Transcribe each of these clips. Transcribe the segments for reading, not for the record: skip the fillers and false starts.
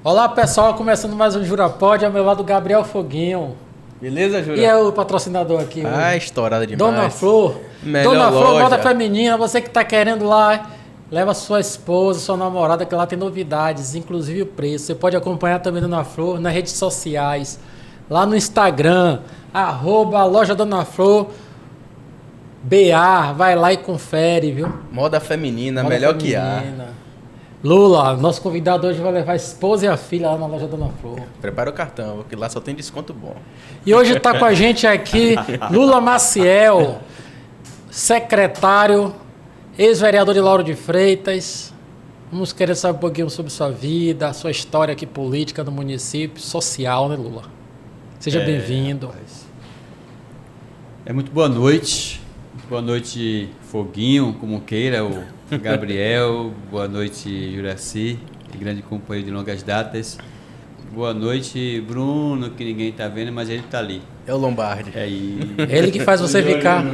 Olá pessoal, começando mais um Jurapod, ao meu lado Gabriel Foguinho. Beleza, Jura? E é o patrocinador aqui. Estourada demais. Dona Flor. Melhor Dona Flor, loja. moda feminina, você que tá querendo lá, leva sua esposa, sua namorada, que lá tem novidades, inclusive o preço. Você pode acompanhar também Dona Flor nas redes sociais, lá no Instagram, @loja Dona Flor BA, vai lá e confere, viu? Moda feminina, Moda melhor feminina. que há. Lula, nosso convidado hoje vai levar a esposa e a filha lá na loja Dona Flor. Prepara o cartão, porque lá só tem desconto bom. E hoje está com a gente aqui Lula Maciel, secretário, ex-vereador de Lauro de Freitas. Vamos querer saber um pouquinho sobre sua vida, sua história aqui política no município, social, né, Lula? Seja bem-vindo. Rapaz. Muito boa noite. Boa noite, Foguinho, como queira, o Gabriel. Boa noite, Juraci, grande companheiro de longas datas. Boa noite, Bruno, que ninguém está vendo, mas ele está ali. É o Lombardi. Ele que faz você ficar.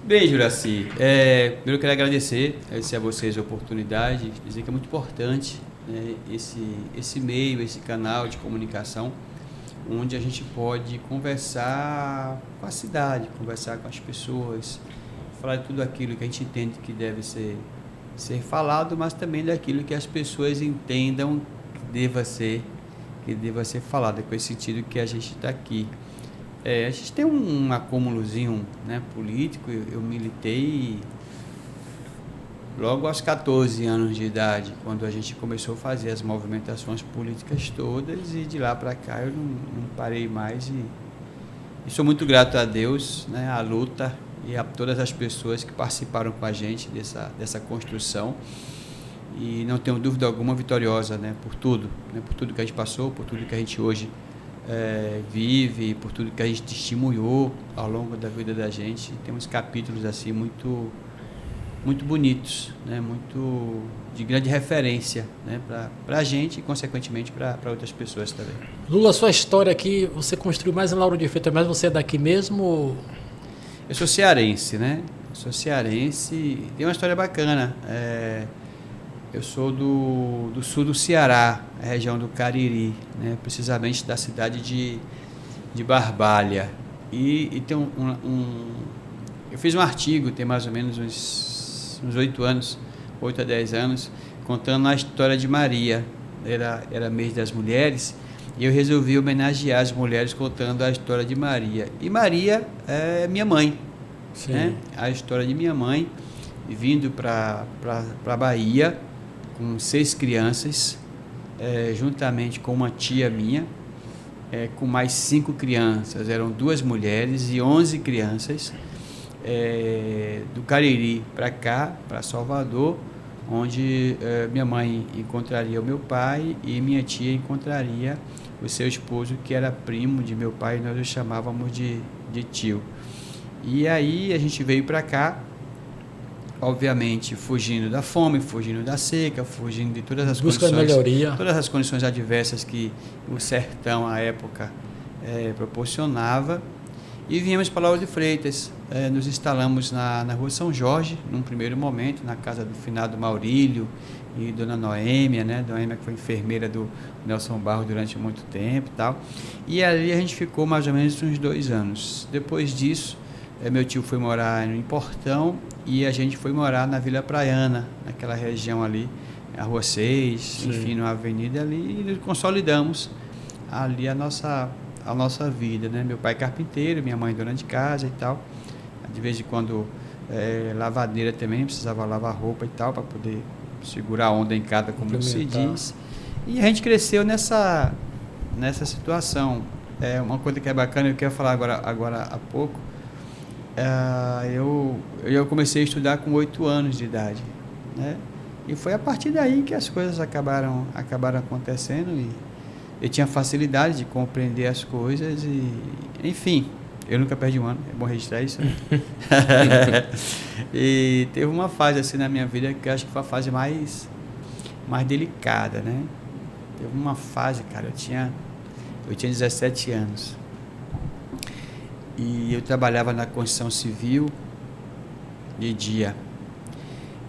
Bem, Juraci, primeiro eu quero agradecer a vocês a oportunidade, dizer que é muito importante, né, esse meio, esse canal de comunicação, onde a gente pode conversar com a cidade, conversar com as pessoas, falar de tudo aquilo que a gente entende que deve ser falado, mas também daquilo que as pessoas entendam que deva ser falado, é com esse sentido que a gente está aqui. A gente tem um acúmulozinho, né, político. Eu militei logo aos 14 anos de idade, quando a gente começou a fazer as movimentações políticas todas, e de lá para cá eu não parei mais, e sou muito grato a Deus, né, à luta e a todas as pessoas que participaram com a gente dessa construção, e não tenho dúvida alguma vitoriosa, né, por tudo que a gente passou, por tudo que a gente hoje vive, por tudo que a gente testemunhou ao longo da vida da gente. Temos capítulos assim muito bonitos, né? Muito de grande referência, né? Para a gente e consequentemente para outras pessoas também. Lula, sua história aqui, você construiu mais em Lauro de Freitas, mas você é daqui mesmo? Eu sou cearense, né? Tem uma história bacana. Eu sou do sul do Ceará, a região do Cariri, né? Precisamente da cidade de Barbalha. E tem eu fiz um artigo, tem mais ou menos uns 8 anos, 8 a 10 anos, contando a história de Maria. Era mês das mulheres, e eu resolvi homenagear as mulheres contando a história de Maria. E Maria é minha mãe, né? A história de minha mãe, vindo para a Bahia, com 6 crianças, juntamente com uma tia minha, com mais 5 crianças, eram 2 mulheres e 11 crianças, do Cariri para cá, para Salvador, onde minha mãe encontraria o meu pai e minha tia encontraria o seu esposo, que era primo de meu pai, e nós o chamávamos de tio. E aí a gente veio para cá, obviamente fugindo da fome, fugindo da seca, fugindo de todas as todas as condições adversas que o sertão à época proporcionava, e viemos para Lauro de Freitas. Nos instalamos na Rua São Jorge, num primeiro momento, na casa do finado Maurílio e Dona Noêmia, né? Noêmia, que foi enfermeira do Nelson Barros durante muito tempo e tal. E ali a gente ficou mais ou menos uns 2 anos. Depois disso, meu tio foi morar em Portão, e a gente foi morar na Vila Praiana, naquela região ali, a Rua 6, sim, enfim, numa avenida ali, e nos consolidamos ali a nossa vida, né? Meu pai carpinteiro, minha mãe dona de casa e tal. De vez em quando lavadeira também, precisava lavar roupa e tal, para poder segurar a onda em casa, como se diz. E a gente cresceu nessa situação. Uma coisa que é bacana, eu quero falar agora há pouco. Eu comecei a estudar com 8 anos de idade, né? E foi a partir daí que as coisas acabaram acontecendo, e eu tinha facilidade de compreender as coisas, e enfim, eu nunca perdi um ano, é bom registrar isso, né? E teve uma fase assim na minha vida que eu acho que foi a fase mais delicada, né? Teve uma fase, cara, eu tinha 17 anos. E eu trabalhava na construção civil de dia.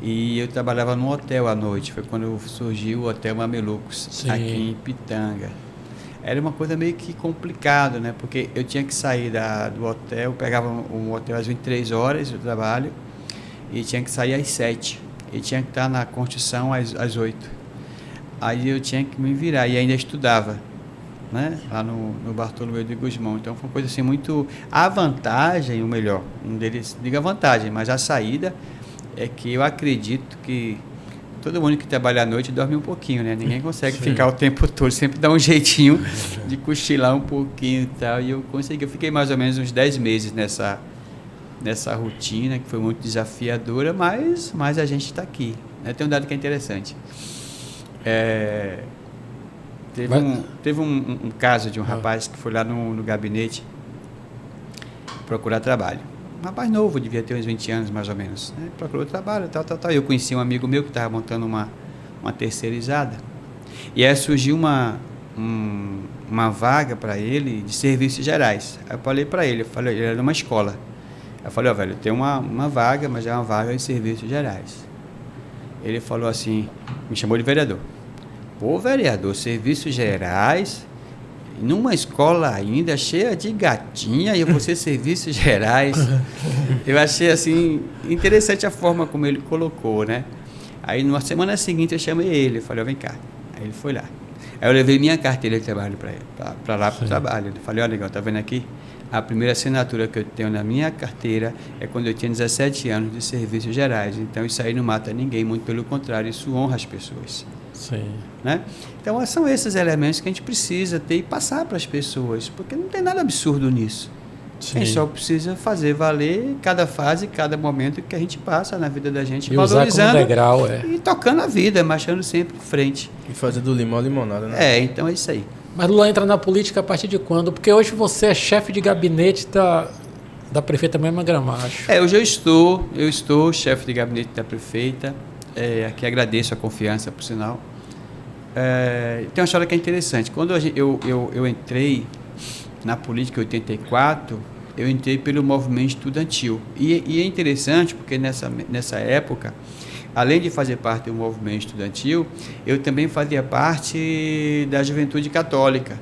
E eu trabalhava num hotel à noite. Foi quando surgiu o Hotel Mamelucos, Sim. aqui em Pitanga. Era uma coisa meio que complicada, né? Porque eu tinha que sair do hotel, pegava um hotel às 23 horas do trabalho e tinha que sair às 7. E tinha que estar na construção às 8. Aí eu tinha que me virar e ainda estudava, né? Lá no Bartolomeu de Gusmão. Então foi uma coisa assim muito... A vantagem, ou melhor, um deles diga vantagem, mas a saída é que eu acredito que todo mundo que trabalha à noite dorme um pouquinho, né? Ninguém consegue ficar o tempo todo, sempre dá um jeitinho de cochilar um pouquinho e tal. E eu consegui, eu fiquei mais ou menos uns 10 meses nessa rotina, que foi muito desafiadora, mas a gente está aqui, né? Tem um dado que é interessante. Teve um caso de um rapaz que foi lá no gabinete procurar trabalho. Um rapaz novo, devia ter uns 20 anos mais ou menos, né? Procurou trabalho, tal. Eu conheci um amigo meu que estava montando uma terceirizada. E aí surgiu uma vaga para ele de serviços gerais. Aí eu falei para ele, ele era numa escola. Eu falei, velho, tem uma vaga, mas é uma vaga de serviços gerais. Ele falou assim, me chamou de vereador. Pô, vereador, serviços gerais... numa escola ainda cheia de gatinha e você serviços gerais. Eu achei assim interessante a forma como ele colocou, né? Aí na semana seguinte eu chamei ele, falei, vem cá. Aí ele foi lá. Aí eu levei minha carteira de trabalho para lá para o trabalho. Eu falei, olha, legal, tá vendo aqui? A primeira assinatura que eu tenho na minha carteira é quando eu tinha 17 anos de serviços gerais. Então isso aí não mata ninguém, muito pelo contrário, isso honra as pessoas. Sim. Né? Então são esses elementos que a gente precisa ter e passar para as pessoas, porque não tem nada absurdo nisso. Sim. A gente só precisa fazer valer cada fase, cada momento que a gente passa na vida da gente, e valorizando como degrau, e tocando a vida, marchando sempre em frente. E fazer do limão limonada, né? Então é isso aí. Mas Lula entra na política a partir de quando? Porque hoje você é chefe de gabinete da prefeita Mema Gramacho. Hoje eu estou chefe de gabinete da prefeita. Aqui agradeço a confiança, por sinal. Tem uma história que é interessante. Quando eu entrei na política em 84, eu entrei pelo movimento estudantil. E é interessante porque nessa época, além de fazer parte do movimento estudantil, eu também fazia parte da juventude católica.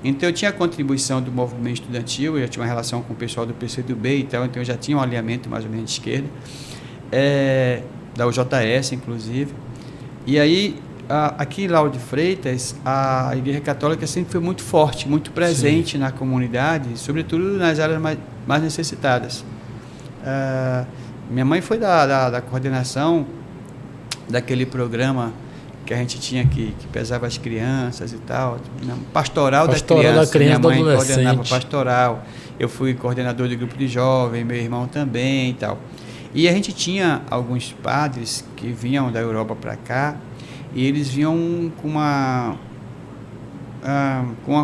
Então eu tinha a contribuição do movimento estudantil, eu já tinha uma relação com o pessoal do PCdoB e tal, então eu já tinha um alinhamento mais ou menos de esquerda. Da UJS, inclusive. E aí, aqui em Lauro de Freitas, a Igreja Católica sempre foi muito forte, muito presente Sim. na comunidade, sobretudo nas áreas mais necessitadas. Minha mãe foi da coordenação daquele programa que a gente tinha que pesava as crianças e tal, pastoral da criança. Minha mãe coordenava pastoral, eu fui coordenador do grupo de jovens, meu irmão também e tal. E a gente tinha alguns padres que vinham da Europa para cá e eles vinham com uma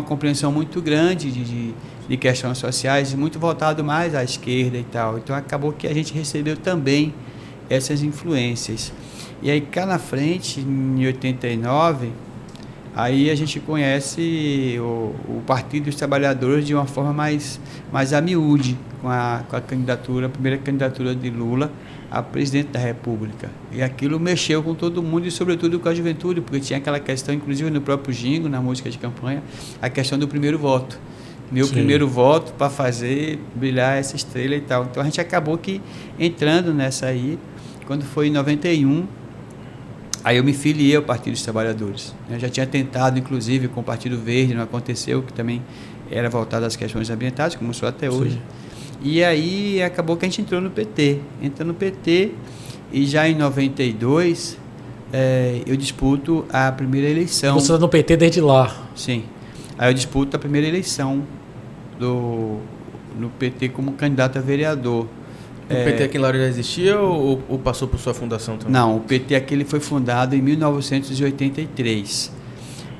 compreensão muito grande de questões sociais e muito voltado mais à esquerda e tal. Então acabou que a gente recebeu também essas influências. E aí cá na frente, em 89, aí a gente conhece o Partido dos Trabalhadores de uma forma mais a miúde, com a candidatura, a primeira candidatura de Lula a presidente da República. E aquilo mexeu com todo mundo e sobretudo com a juventude, porque tinha aquela questão, inclusive no próprio Jingo, na música de campanha, a questão do primeiro voto. Meu Sim. primeiro voto para fazer brilhar essa estrela e tal. Então a gente acabou que entrando nessa aí, quando foi em 91, aí eu me filiei ao Partido dos Trabalhadores. Eu já tinha tentado, inclusive, com o Partido Verde, não aconteceu, que também era voltado às questões ambientais, como sou até hoje. Sim. E aí acabou que a gente entrou no PT. Entrou no PT e já em 92 eu disputo a primeira eleição. Você está no PT desde lá? Sim. Aí eu disputo a primeira eleição no PT como candidato a vereador. O PT aqui em Lauro já existia ou passou por sua fundação também? Não, o PT aqui ele foi fundado em 1983.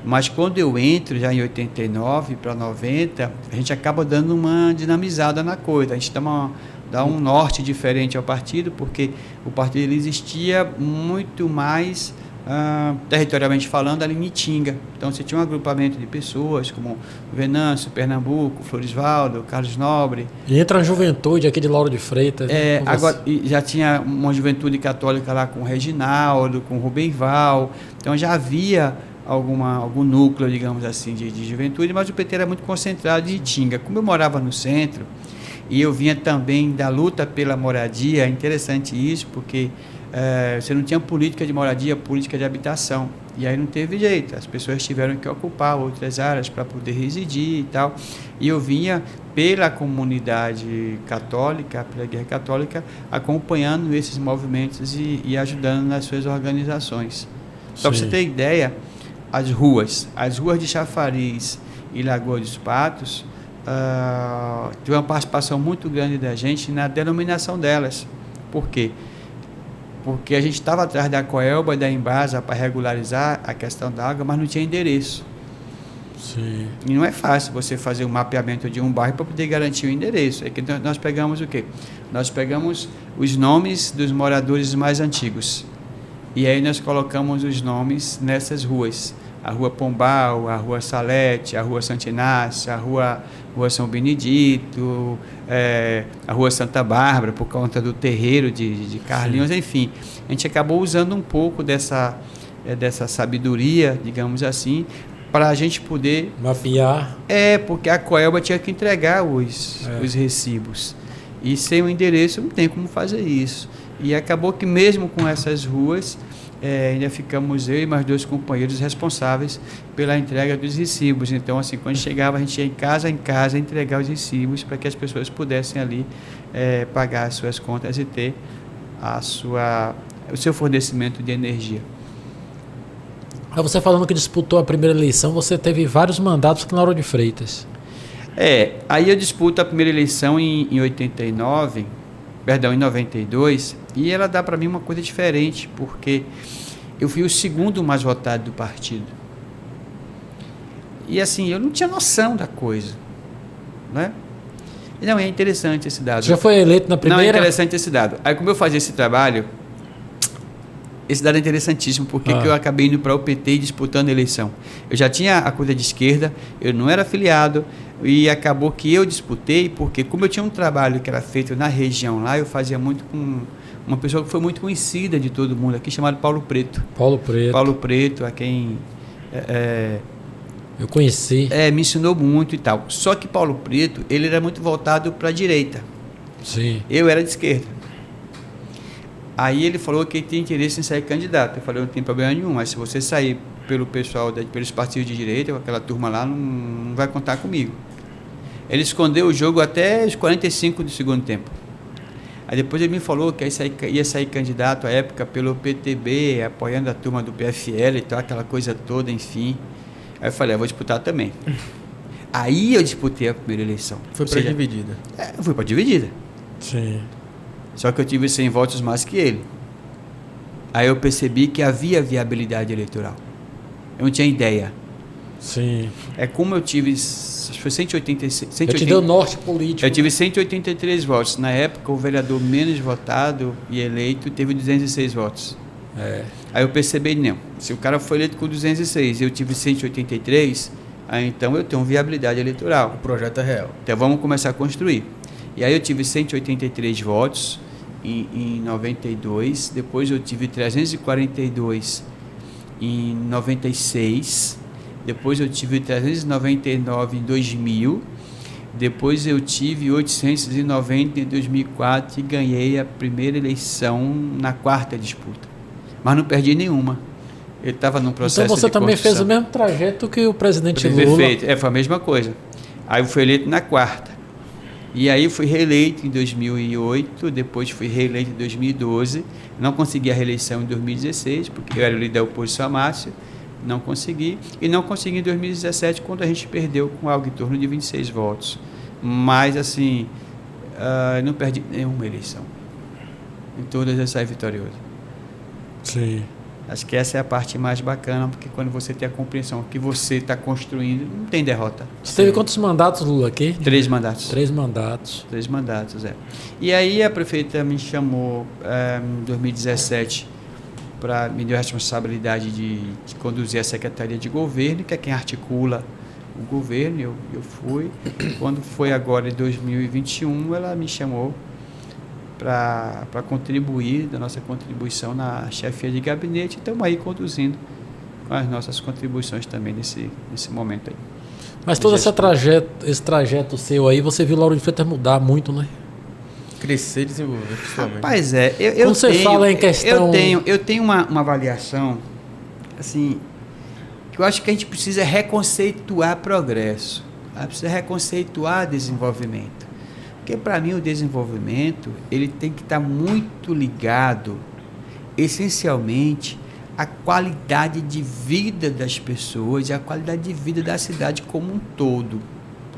Mas quando eu entro, já em 89 para 90, a gente acaba dando uma dinamizada na coisa. A gente dá um norte diferente ao partido, porque o partido ele existia muito mais territorialmente falando, ali em Itinga. Então, você tinha um agrupamento de pessoas, como Venâncio, Pernambuco, Floresvaldo, Carlos Nobre. E entra a juventude aqui de Lauro de Freitas. Né, agora, já tinha uma juventude católica lá com o Reginaldo, com o Rubenval. Então, já havia algum núcleo, digamos assim, de juventude, mas o PT era muito concentrado em Itinga. Como eu morava no centro, e eu vinha também da luta pela moradia, é interessante isso, porque você não tinha política de moradia, política de habitação. E aí não teve jeito, as pessoas tiveram que ocupar outras áreas para poder residir e tal. E eu vinha pela comunidade católica, pela Igreja Católica, acompanhando esses movimentos e ajudando nas suas organizações. Só para você ter ideia, as ruas de Chafariz e Lagoa dos Patos teve uma participação muito grande da gente na denominação delas. Por quê? Porque a gente estava atrás da Coelba e da Embasa para regularizar a questão da água, mas não tinha endereço. Sim. E não é fácil você fazer um mapeamento de um bairro para poder garantir o endereço. É que nós pegamos o quê? Nós pegamos os nomes dos moradores mais antigos. E aí nós colocamos os nomes nessas ruas. A Rua Pombal, a Rua Salete, a Rua Santo Inácio, a Rua São Benedito, a Rua Santa Bárbara, por conta do terreiro de Carlinhos, sim. Enfim. A gente acabou usando um pouco dessa sabedoria, digamos assim, para a gente poder... mapear. Porque a Coelba tinha que entregar os recibos. E sem o endereço não tem como fazer isso. E acabou que mesmo com essas ruas... ainda ficamos eu e mais 2 companheiros responsáveis pela entrega dos recibos. Então, assim, quando chegava, a gente ia em casa entregar os recibos para que as pessoas pudessem ali pagar as suas contas e ter o seu fornecimento de energia. Você falando que disputou a primeira eleição, você teve vários mandatos aqui na Lauro de Freitas. Aí eu disputo a primeira eleição em 92, e ela dá para mim uma coisa diferente, porque eu fui o segundo mais votado do partido. E assim, eu não tinha noção da coisa, né? Não, é interessante esse dado. Já foi eleito na primeira? Não, é interessante esse dado. Aí, como eu fazia esse trabalho, esse dado é interessantíssimo, porque que eu acabei indo para o PT e disputando a eleição. Eu já tinha a coisa de esquerda, eu não era afiliado, e acabou que eu disputei, porque como eu tinha um trabalho que era feito na região lá, eu fazia muito com uma pessoa que foi muito conhecida de todo mundo aqui, chamado Paulo Preto. Paulo Preto, a quem... eu conheci. Me ensinou muito e tal. Só que Paulo Preto, ele era muito voltado para a direita. Sim. Eu era de esquerda. Aí ele falou que tinha interesse em sair candidato. Eu falei, não tem problema nenhum, mas se você sair pelos partidos de direita, com aquela turma lá, não vai contar comigo. Ele escondeu o jogo até os 45 do segundo tempo. Aí depois ele me falou que ia sair candidato à época pelo PTB, apoiando a turma do PFL e tal, aquela coisa toda, enfim. Aí eu falei, eu vou disputar também. Aí eu disputei a primeira eleição. Foi para dividida. Eu fui para dividida. Sim. Só que eu tive 100 votos mais que ele. Aí eu percebi que havia viabilidade eleitoral. Eu não tinha ideia. Sim. Como eu tive... Foi 186... Eu te deu norte político. Eu tive 183 votos. Na época, o vereador menos votado e eleito teve 206 votos. Aí eu percebi, não. Se o cara foi eleito com 206 e eu tive 183, aí então eu tenho viabilidade eleitoral. O projeto é real. Então vamos começar a construir. E aí eu tive 183 votos em 92, depois eu tive 342 em 96, depois eu tive 399 em 2000, depois eu tive 890 em 2004 e ganhei a primeira eleição na 4ª disputa. Mas não perdi nenhuma. Ele estava num processo de Então você também construção. fez o mesmo trajeto que o presidente Lula. Perfeito, foi a mesma coisa. Aí eu fui eleito na 4ª. E aí fui reeleito em 2008, depois fui reeleito em 2012, não consegui a reeleição em 2016, porque eu era o líder da oposição a Márcio, não consegui, e não consegui em 2017, quando a gente perdeu com algo em torno de 26 votos. Mas, assim, não perdi nenhuma eleição. Em todas eu saí vitorioso. Sim. Acho que essa é a parte mais bacana, porque quando você tem a compreensão que você está construindo, não tem derrota. Você teve quantos mandatos, Lula, aqui? 3 mandatos. 3 mandatos. 3 mandatos, E aí a prefeita me chamou em 2017 me deu a responsabilidade de conduzir a Secretaria de Governo, que é quem articula o governo. Eu fui. Quando foi agora em 2021, ela me chamou para contribuir, da nossa contribuição na chefia de gabinete. Estamos aí conduzindo com as nossas contribuições também nesse momento aí. Mas todo esse trajeto seu aí, você viu Lauro de Freitas mudar muito, né? Crescer e desenvolver, principalmente. Rapaz, Quando você fala em questão... Eu tenho uma avaliação, assim, que eu acho que a gente precisa reconceituar progresso, precisa reconceituar desenvolvimento. Porque, para mim, o desenvolvimento ele tem que estar muito ligado, essencialmente, à qualidade de vida das pessoas e à qualidade de vida da cidade como um todo.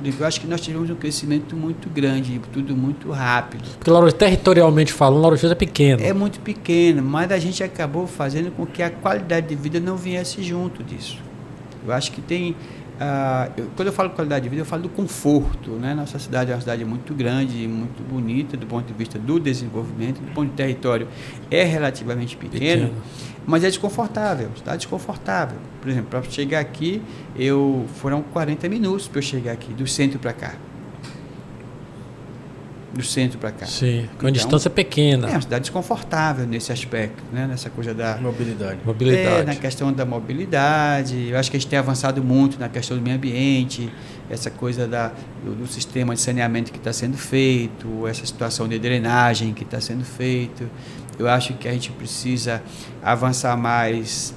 Eu acho que nós tivemos um crescimento muito grande, tudo muito rápido. Porque, territorialmente falando, Lauro de Freitas é pequeno. É muito pequeno, mas a gente acabou fazendo com que a qualidade de vida não viesse junto disso. Eu acho que tem... quando eu falo qualidade de vida, eu falo do conforto, né? Nossa cidade é uma cidade muito grande, muito bonita do ponto de vista do desenvolvimento, do ponto de território é relativamente pequeno. Mas é desconfortável, está desconfortável. Por exemplo, para chegar aqui, foram 40 minutos para eu chegar aqui, do centro para cá. Do centro para cá. Sim, com a distância pequena. É uma cidade desconfortável nesse aspecto, né? Nessa coisa da... Mobilidade. Na questão da mobilidade. Eu acho que a gente tem avançado muito na questão do meio ambiente, essa coisa do sistema de saneamento que está sendo feito, essa situação de drenagem que está sendo feito. Eu acho que a gente precisa avançar mais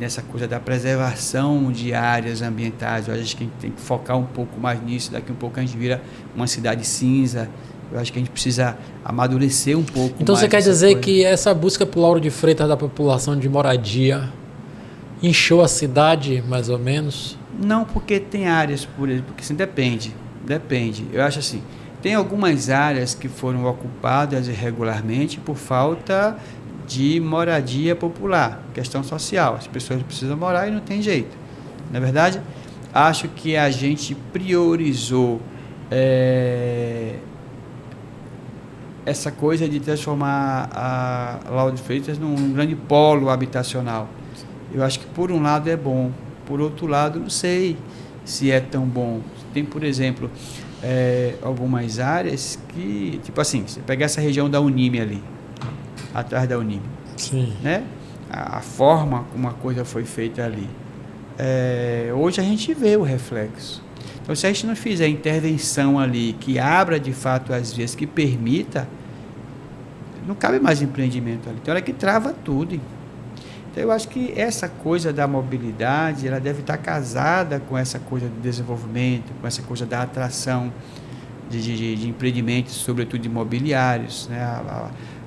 nessa coisa da preservação de áreas ambientais. Eu acho que a gente tem que focar um pouco mais nisso. Daqui um pouco a gente vira uma cidade cinza. Eu acho que a gente precisa amadurecer um pouco. Então mais você quer dizer coisa. que essa busca por Lauro de Freitas da população de moradia inchou a cidade, mais ou menos? Não, porque tem áreas, porque assim, depende. Eu acho assim, tem algumas áreas que foram ocupadas irregularmente por falta de moradia popular, questão social. As pessoas precisam morar e não tem jeito. Na verdade, acho que a gente priorizou essa coisa de transformar a Lauro de Freitas num grande polo habitacional. Eu acho que por um lado é bom, por outro lado não sei se é tão bom. Tem, por exemplo, algumas áreas que, tipo assim, você pegar essa região da Unime ali, atrás da Unime, sim, né? A forma como a coisa foi feita ali. Hoje a gente vê o reflexo. Então, se a gente não fizer intervenção ali que abra de fato as vias, que permita, não cabe mais empreendimento ali. Então, ela que trava tudo. Então, eu acho que essa coisa da mobilidade, ela deve estar casada com essa coisa do desenvolvimento, com essa coisa da atração de empreendimentos, sobretudo imobiliários, né?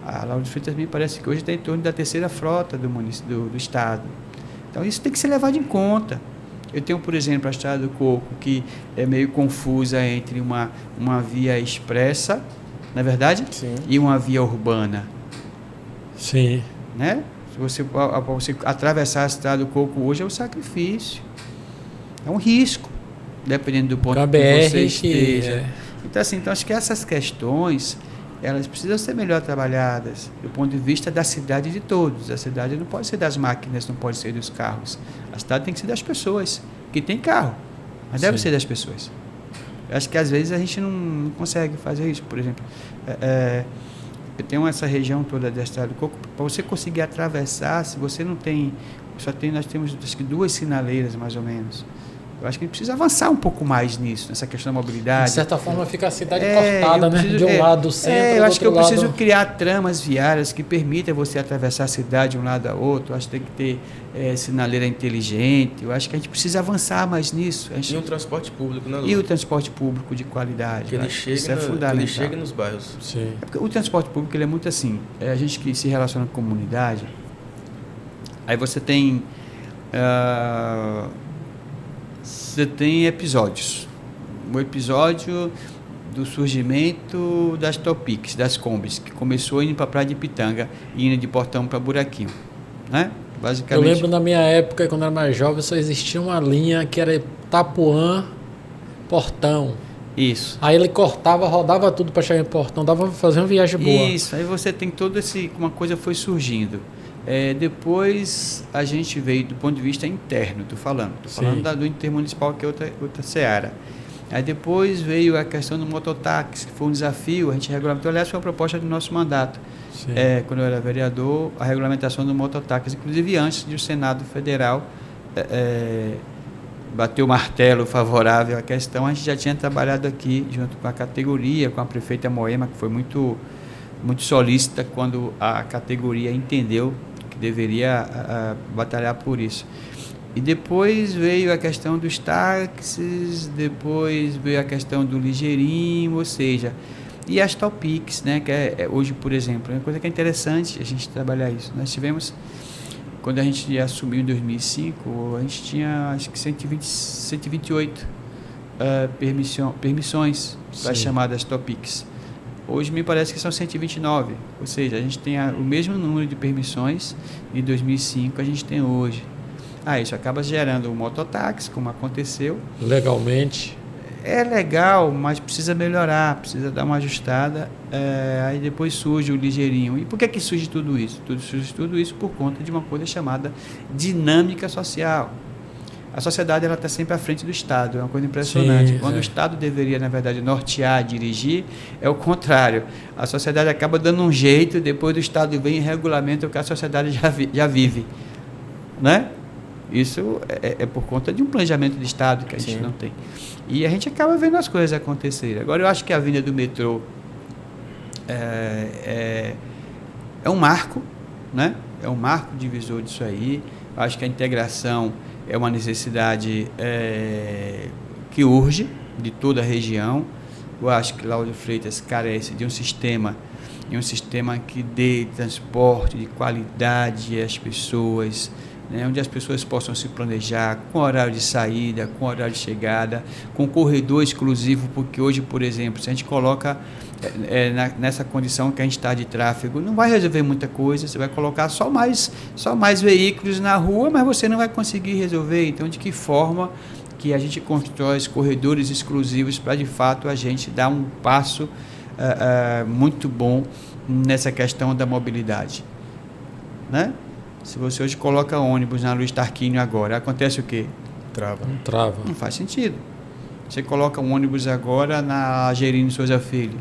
A Lauro de Freitas me parece que hoje está em torno da terceira frota do Estado. Então, isso tem que ser levado em conta. Eu tenho, por exemplo, a Estrada do Coco, que é meio confusa entre uma via expressa, na verdade, sim, e uma via urbana. Sim. Né? Se você atravessar a Estrada do Coco hoje é um sacrifício. É um risco, dependendo do ponto que você esteja. Então, assim, acho que essas questões, elas precisam ser melhor trabalhadas do ponto de vista da cidade de todos. A cidade não pode ser das máquinas, não pode ser dos carros. A cidade tem que ser das pessoas, que tem carro, mas deve ser das pessoas. Eu acho que às vezes a gente não consegue fazer isso. Por exemplo, eu tenho essa região toda da Estrada do Coco, para você conseguir atravessar, se você não tem, nós temos acho que 2 sinaleiras mais ou menos. Eu acho que a gente precisa avançar um pouco mais nisso, nessa questão da mobilidade. De certa forma fica a cidade cortada, né? De um lado do centro, eu acho que eu preciso lado... criar tramas viárias que permitam você atravessar a cidade de um lado a outro. Eu acho que tem que ter sinaleira inteligente. Eu acho que a gente precisa avançar mais nisso. E um transporte público, né, Lu? E o transporte público de qualidade. Que ele chegue nos bairros. Sim. Porque o transporte público ele é muito assim. A gente que se relaciona com a comunidade, aí você tem... Você tem episódios. O episódio do surgimento das Topics, das Combis, que começou indo para a Praia de Pitanga e indo de Portão para Buraquinho. Né? Basicamente. Eu lembro na minha época, quando eu era mais jovem, só existia uma linha que era Itapuã, Portão. Isso. Aí ele cortava, rodava tudo para chegar em Portão, dava para fazer uma viagem boa. Isso, aí você tem todo esse... Uma coisa foi surgindo. Depois a gente veio do ponto de vista interno, estou falando do intermunicipal, que é outra seara. Aí depois veio a questão do mototáxi, que foi um desafio, a gente regulamentou, aliás, foi uma proposta do nosso mandato. Quando eu era vereador, a regulamentação do mototáxi, inclusive antes de o Senado Federal bater o martelo favorável à questão, a gente já tinha trabalhado aqui junto com a categoria, com a prefeita Moema, que foi muito solícita quando a categoria entendeu que deveria batalhar por isso. E depois veio a questão dos táxis, depois veio a questão do ligeirinho, ou seja, e as Topics, né, que hoje, por exemplo, é uma coisa que é interessante a gente trabalhar isso. Nós tivemos, quando a gente assumiu em 2005, a gente tinha acho que 128 permissões para as chamadas Topics. Hoje me parece que são 129, ou seja, a gente tem o mesmo número de permissões em 2005 a gente tem hoje. Isso acaba gerando um mototáxi, como aconteceu. Legalmente. É legal, mas precisa melhorar, precisa dar uma ajustada. Aí depois surge o ligeirinho. E por que surge tudo isso? Surge tudo isso por conta de uma coisa chamada dinâmica social. A sociedade está sempre à frente do Estado, é uma coisa impressionante. Quando o Estado deveria, na verdade, nortear, dirigir, é o contrário. A sociedade acaba dando um jeito, depois do Estado vem e regulamenta o que a sociedade já vive. Né? Isso é por conta de um planejamento de Estado que a gente não tem. E a gente acaba vendo as coisas acontecerem. Agora, eu acho que a vinda do metrô é um marco, né? É um marco divisor disso aí. Eu acho que a integração é uma necessidade que urge de toda a região. Eu acho que Lauro de Freitas carece de um sistema que dê transporte de qualidade às pessoas, né, onde as pessoas possam se planejar com horário de saída, com horário de chegada, com corredor exclusivo, porque hoje, por exemplo, se a gente coloca nessa condição que a gente está de tráfego, não vai resolver muita coisa, você vai colocar só mais veículos na rua, mas você não vai conseguir resolver. Então, de que forma que a gente constrói os corredores exclusivos para, de fato, a gente dar um passo muito bom nessa questão da mobilidade, né? Se você hoje coloca ônibus na Luiz Tarquínio agora, acontece o quê? Trava. Não faz sentido. Você coloca um ônibus agora na Gerino Souza Filho.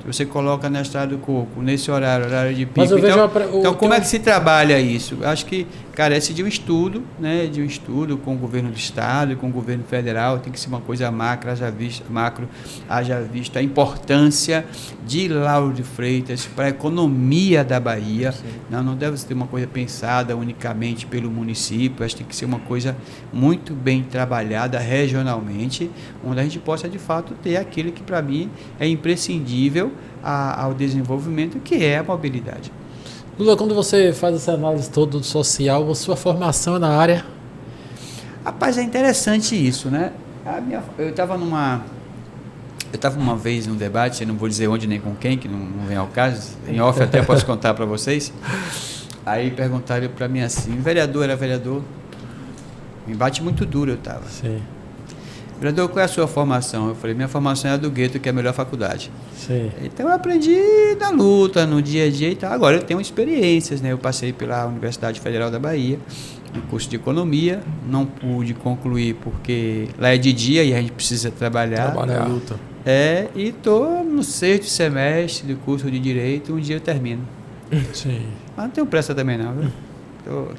Você coloca na Estrada do Coco, nesse horário de pico. Mas eu vejo então como é que se trabalha isso? Eu acho que carece de um estudo, né? De um estudo com o governo do Estado, com o governo federal. Tem que ser uma coisa macro, haja visto a importância de Lauro de Freitas para a economia da Bahia. Não deve ser uma coisa pensada unicamente pelo município. Acho que tem que ser uma coisa muito bem trabalhada regionalmente, onde a gente possa, de fato, ter aquilo que, para mim, é imprescindível ao desenvolvimento, que é a mobilidade. Lula, quando você faz essa análise toda do social, a sua formação é na área? Rapaz, é interessante isso, né? Eu estava uma vez num debate, eu não vou dizer onde nem com quem, que não vem ao caso, em off até posso contar para vocês. Aí perguntaram para mim assim, era vereador, um embate muito duro eu estava. Sim. Vereador, qual é a sua formação? Eu falei, minha formação é a do Gueto, que é a melhor faculdade. Sim. Então eu aprendi na luta, no dia a dia e tal. Agora eu tenho experiências, né? Eu passei pela Universidade Federal da Bahia, no curso de economia, não pude concluir porque lá é de dia e a gente precisa trabalhar. Na luta. E estou no 6º semestre do curso de Direito, um dia eu termino. Sim. Mas não tenho pressa também não, viu?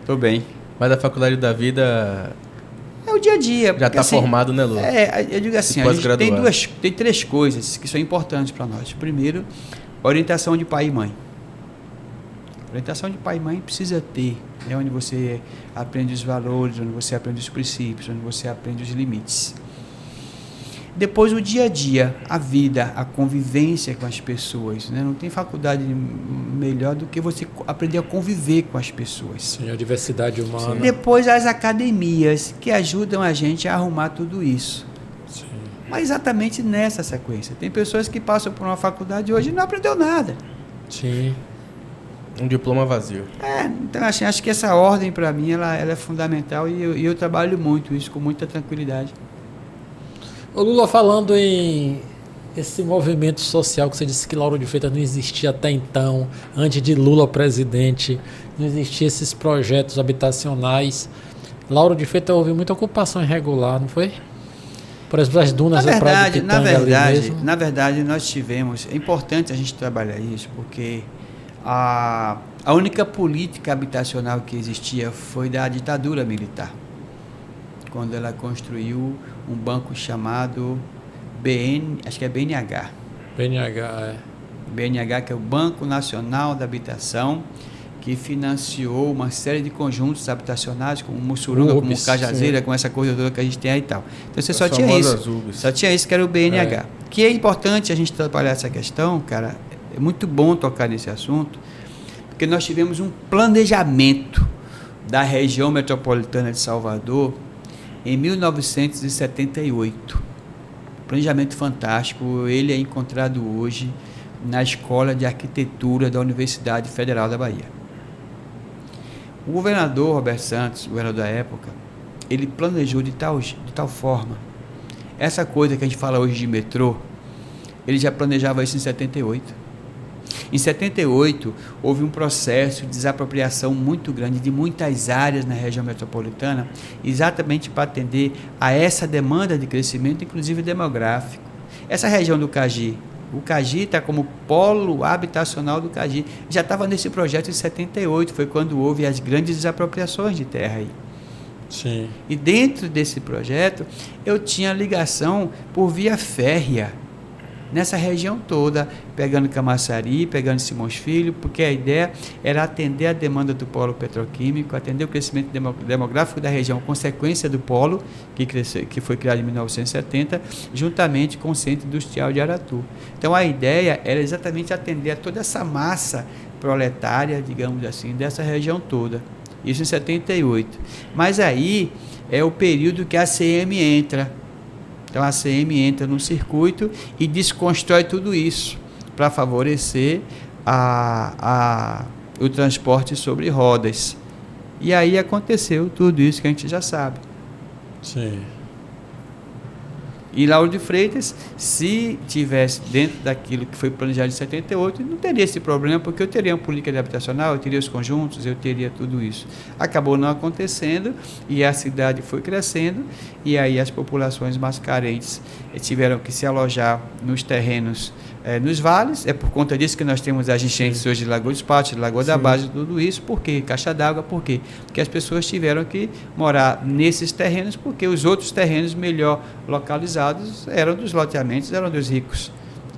Tô bem. Mas a faculdade da vida... É o dia a dia. Já está assim, formado, né, Lu? Eu digo assim, a gente tem 3 coisas que são importantes para nós. Primeiro, orientação de pai e mãe. Orientação de pai e mãe precisa ter, né, onde você aprende os valores, onde você aprende os princípios, onde você aprende os limites. Depois o dia a dia, a vida, a convivência com as pessoas, né? Não tem faculdade melhor do que você aprender a conviver com as pessoas. Sim, a diversidade humana. Depois as academias que ajudam a gente a arrumar tudo isso. Sim. Mas exatamente nessa sequência. Tem pessoas que passam por uma faculdade hoje e não aprendeu nada. Sim. Um diploma vazio. Então assim, acho que essa ordem para mim ela é fundamental e eu trabalho muito isso com muita tranquilidade. O Lula, falando em esse movimento social que você disse que Lauro de Freitas não existia até então, antes de Lula presidente, não existiam esses projetos habitacionais. Lauro de Freitas houve muita ocupação irregular, não foi? Por exemplo, as dunas da Praia do Pitanga ali mesmo. Na verdade, nós tivemos... É importante a gente trabalhar isso, porque a única política habitacional que existia foi da ditadura militar, quando ela construiu um banco chamado acho que é BNH. BNH, que é o Banco Nacional da Habitação, que financiou uma série de conjuntos habitacionais, como Mussurunga, como Cajazeira, com essa coisa toda que a gente tem aí e tal. Então você só tinha isso. Só tinha isso que era o BNH. Que é importante a gente trabalhar essa questão, cara. É muito bom tocar nesse assunto, porque nós tivemos um planejamento da região metropolitana de Salvador em 1978. Planejamento fantástico. Ele é encontrado hoje na Escola de Arquitetura da Universidade Federal da Bahia. O governador Roberto Santos, o governador da época, ele planejou de tal forma. Essa coisa que a gente fala hoje de metrô, ele já planejava isso em 78. Em 78, houve um processo de desapropriação muito grande de muitas áreas na região metropolitana, exatamente para atender a essa demanda de crescimento, inclusive demográfico. Essa região do Cagi, o Cagi está como polo habitacional do Cagi. Já estava nesse projeto em 78, foi quando houve as grandes desapropriações de terra aí. Sim. E dentro desse projeto, eu tinha ligação por via férrea, nessa região toda, pegando Camaçari, pegando Simões Filho, porque a ideia era atender a demanda do polo petroquímico, atender o crescimento demográfico da região, consequência do polo, que foi criado em 1970, juntamente com o Centro Industrial de Aratu. Então a ideia era exatamente atender a toda essa massa proletária, digamos assim, dessa região toda. Isso em 78. Mas aí é o período que a ACM entra. Então a ACM entra no circuito e desconstrói tudo isso para favorecer o transporte sobre rodas. E aí aconteceu tudo isso que a gente já sabe. Sim. E Lauro de Freitas, se tivesse dentro daquilo que foi planejado em 78, não teria esse problema, porque eu teria uma política habitacional, eu teria os conjuntos, eu teria tudo isso. Acabou não acontecendo e a cidade foi crescendo, e aí as populações mais carentes tiveram que se alojar nos terrenos, nos vales. É por conta disso que nós temos as enchentes hoje de Lagoa dos Patos, de Lagoa da Base, tudo isso. Por quê? Caixa d'água, por quê? Porque as pessoas tiveram que morar nesses terrenos, porque os outros terrenos melhor localizados eram dos loteamentos, eram dos ricos.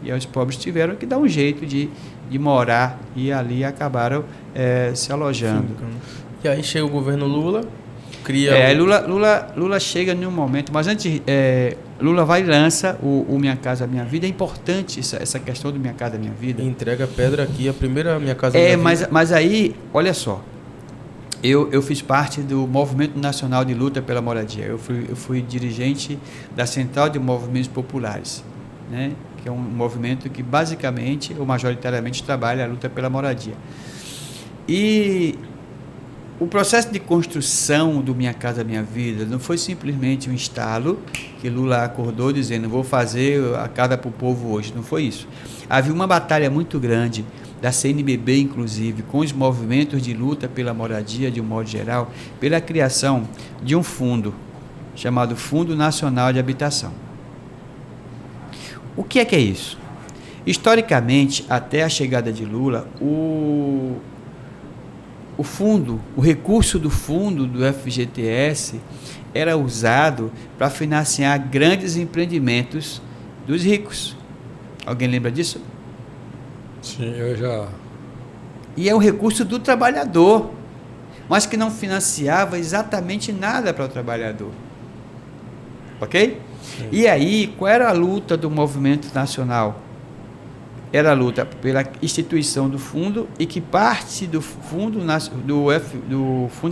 E os pobres tiveram que dar um jeito de morar, e ali acabaram se alojando. E aí chega o governo Lula, cria... Lula chega em um momento, mas antes, Lula vai e lança o Minha Casa Minha Vida. É importante essa questão do Minha Casa Minha Vida. Entrega a pedra aqui, a primeira Minha Casa Minha Vida. Mas aí, olha só, eu fiz parte do Movimento Nacional de Luta pela Moradia. Eu fui dirigente da Central de Movimentos Populares, né? Que é um movimento que basicamente, ou majoritariamente, trabalha a luta pela moradia. E o processo de construção do Minha Casa Minha Vida não foi simplesmente um estalo que Lula acordou dizendo: vou fazer a casa para o povo hoje. Não foi isso. Havia uma batalha muito grande da CNBB, inclusive, com os movimentos de luta pela moradia, de um modo geral, pela criação de um fundo chamado Fundo Nacional de Habitação. O que é isso? Historicamente, até a chegada de Lula, o recurso do fundo do FGTS era usado para financiar grandes empreendimentos dos ricos. Alguém lembra disso? Sim, eu já... E é um recurso do trabalhador, mas que não financiava exatamente nada para o trabalhador. Ok? Sim. E aí, qual era a luta do movimento nacional? Era a luta pela instituição do fundo, e que parte do fundo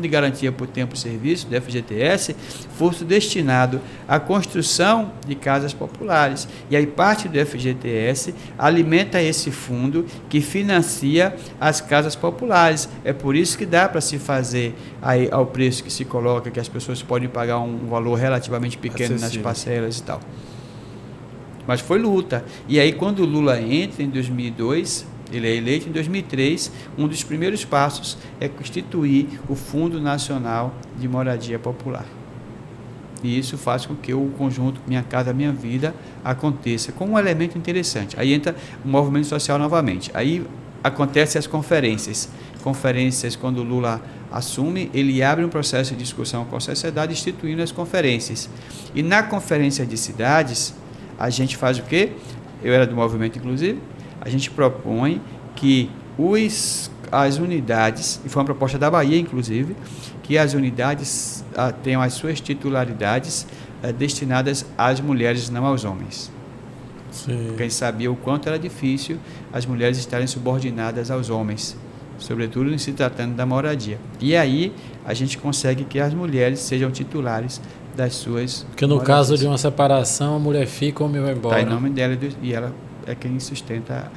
de Garantia por Tempo e Serviço, do FGTS, fosse destinado à construção de casas populares. E aí parte do FGTS alimenta esse fundo que financia as casas populares. É por isso que dá para se fazer aí, ao preço que se coloca, que as pessoas podem pagar um valor relativamente pequeno nas parcelas e tal. Mas foi luta. E aí, quando o Lula entra em 2002, Ele é eleito em 2003. Um dos primeiros passos é constituir o Fundo Nacional de Moradia Popular. E isso faz com que o conjunto Minha Casa Minha Vida aconteça como um elemento interessante. Aí entra o movimento social novamente. Aí acontecem as conferências. Conferências, quando o Lula assume, ele abre um processo de discussão com a sociedade, instituindo as conferências. E na conferência de cidades, a gente faz o quê? Eu era do movimento, inclusive. A gente propõe que as unidades, e foi uma proposta da Bahia, inclusive, que as unidades tenham as suas titularidades destinadas às mulheres, não aos homens. Sim. Porque a gente sabia o quanto era difícil as mulheres estarem subordinadas aos homens, sobretudo em se tratando da moradia. E aí a gente consegue que as mulheres sejam titulares das suas Porque no moradias. caso de uma separação, a mulher fica, o homem vai embora. Está em nome dela e ela é quem sustenta,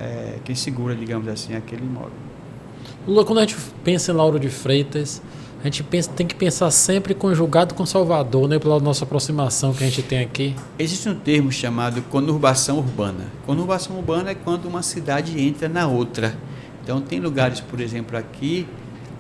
quem segura, digamos assim, aquele imóvel. Lula, quando a gente pensa em Lauro de Freitas, a gente tem que pensar sempre conjugado com Salvador, né? Pela nossa aproximação que a gente tem aqui. Existe um termo chamado conurbação urbana. Conurbação urbana é quando uma cidade entra na outra. Então, tem lugares, por exemplo, aqui,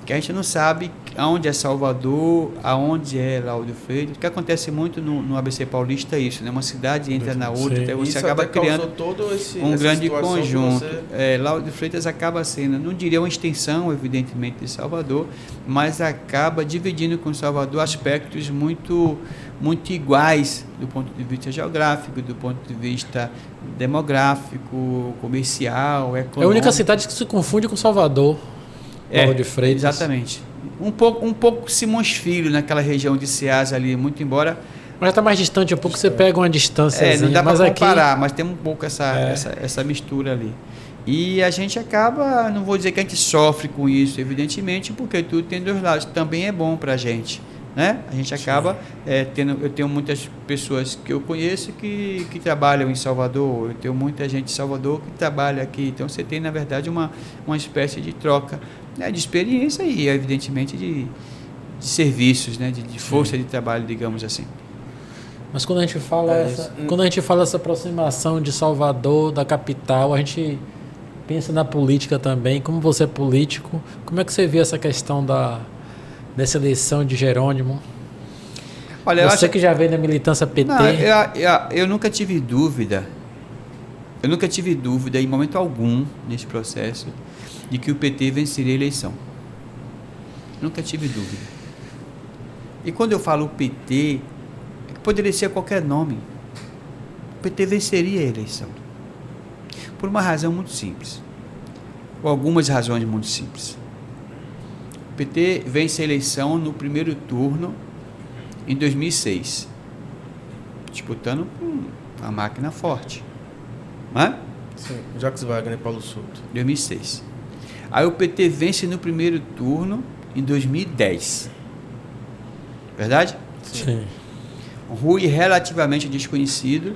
que a gente não sabe aonde é Salvador, aonde é Lauro de Freitas. O que acontece muito no ABC Paulista é isso, né? Uma cidade entra na outra, então você Isso acaba até causou criando todo um grande situação que conjunto. você- Lauro de Freitas acaba sendo, não diria uma extensão, evidentemente, de Salvador, mas acaba dividindo com Salvador aspectos muito, muito iguais do ponto de vista geográfico, do ponto de vista demográfico, comercial, econômico. É a única cidade que se confunde com Salvador, Lauro de Freitas. Exatamente. Um pouco Simões Filho, naquela região de Ceasa ali, muito embora... Mas já está mais distante um pouco, você pega uma distância. não dá mas para aqui comparar, mas tem um pouco essa mistura ali. E a gente acaba, não vou dizer que a gente sofre com isso, evidentemente, porque tudo tem dois lados. Também é bom para a gente, né? A gente acaba eu tenho muitas pessoas que eu conheço que trabalham em Salvador, eu tenho muita gente em Salvador que trabalha aqui. Então você tem, na verdade, uma espécie de troca, né, de experiência e, evidentemente, de serviços, né, de força de trabalho, digamos assim. Mas quando a gente fala essa aproximação de Salvador, da capital, a gente pensa na política também. Como você é político, como é que você vê essa questão dessa eleição de Jerônimo? Olha, você que já veio da militância PT. Não, eu nunca tive dúvida. Eu nunca tive dúvida em momento algum nesse processo de que o PT venceria a eleição. Nunca tive dúvida. E quando eu falo PT, poderia ser qualquer nome. O PT venceria a eleição. Por uma razão muito simples. Ou algumas razões muito simples. O PT vence a eleição no primeiro turno em 2006. Disputando com uma máquina forte. Não é? Sim, Jacques Wagner e Paulo Souto. 2006. Aí o PT vence no primeiro turno em 2010. Verdade? Sim. Rui, relativamente desconhecido,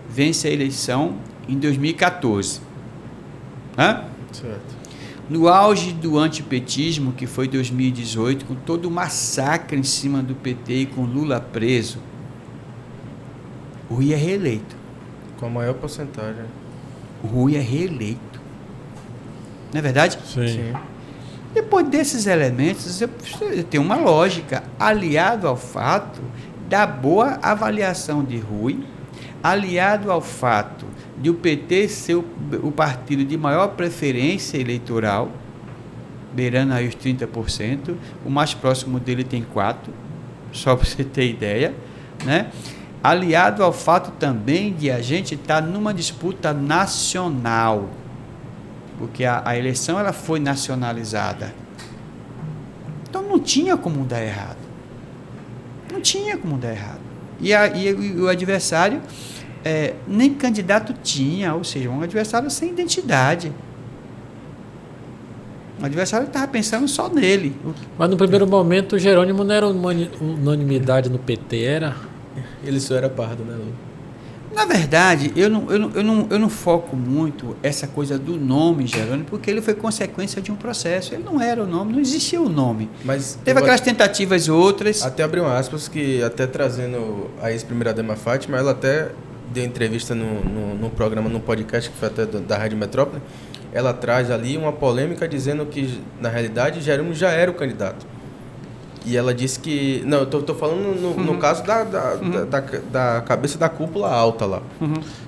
vence a eleição em 2014. Hã? Certo. No auge do antipetismo, que foi 2018, com todo o massacre em cima do PT e com Lula preso, o Rui é reeleito. Com a maior porcentagem. O Rui é reeleito. Não é verdade? Sim. Depois desses elementos, tem uma lógica, aliado ao fato da boa avaliação de Rui, aliado ao fato de o PT ser o partido de maior preferência eleitoral, beirando aí os 30%, o mais próximo dele tem 4%, só para você ter ideia, né? Aliado ao fato também de a gente estar numa disputa nacional, porque a eleição ela foi nacionalizada. Então não tinha como dar errado. Não tinha como dar errado. E o adversário nem candidato tinha, ou seja, um adversário sem identidade. O adversário estava pensando só nele. Mas no primeiro momento o Jerônimo não era unanimidade no PT, era? Ele só era pardo, né, Lu? Na verdade, eu não foco muito essa coisa do nome Jerônimo, porque ele foi consequência de um processo. Ele não era o nome, não existia o nome. Mas teve aquelas tentativas outras. Até abriu aspas que, até trazendo a ex-primeira-dama Fátima, ela até deu entrevista no programa, no podcast, que foi até da Rádio Metrópole, ela traz ali uma polêmica dizendo que, na realidade, Jerônimo já era o candidato. E ela disse que... Não, eu tô falando no caso da cabeça da cúpula alta lá.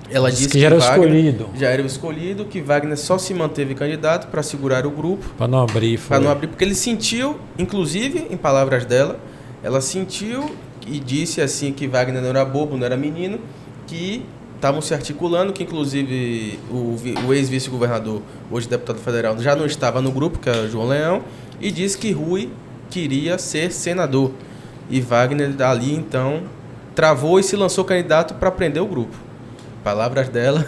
Ela disse que já era o escolhido. Já era o escolhido, que Wagner só se manteve candidato para segurar o grupo. Para não abrir. Para não abrir, porque ele sentiu, inclusive, em palavras dela, ela sentiu e disse assim que Wagner não era bobo, não era menino, que estavam se articulando, que inclusive o ex-vice-governador, hoje deputado federal, já não estava no grupo, que é o João Leão, e disse que Rui queria ser senador. E Wagner ali, então, travou e se lançou candidato para prender o grupo. Palavras dela.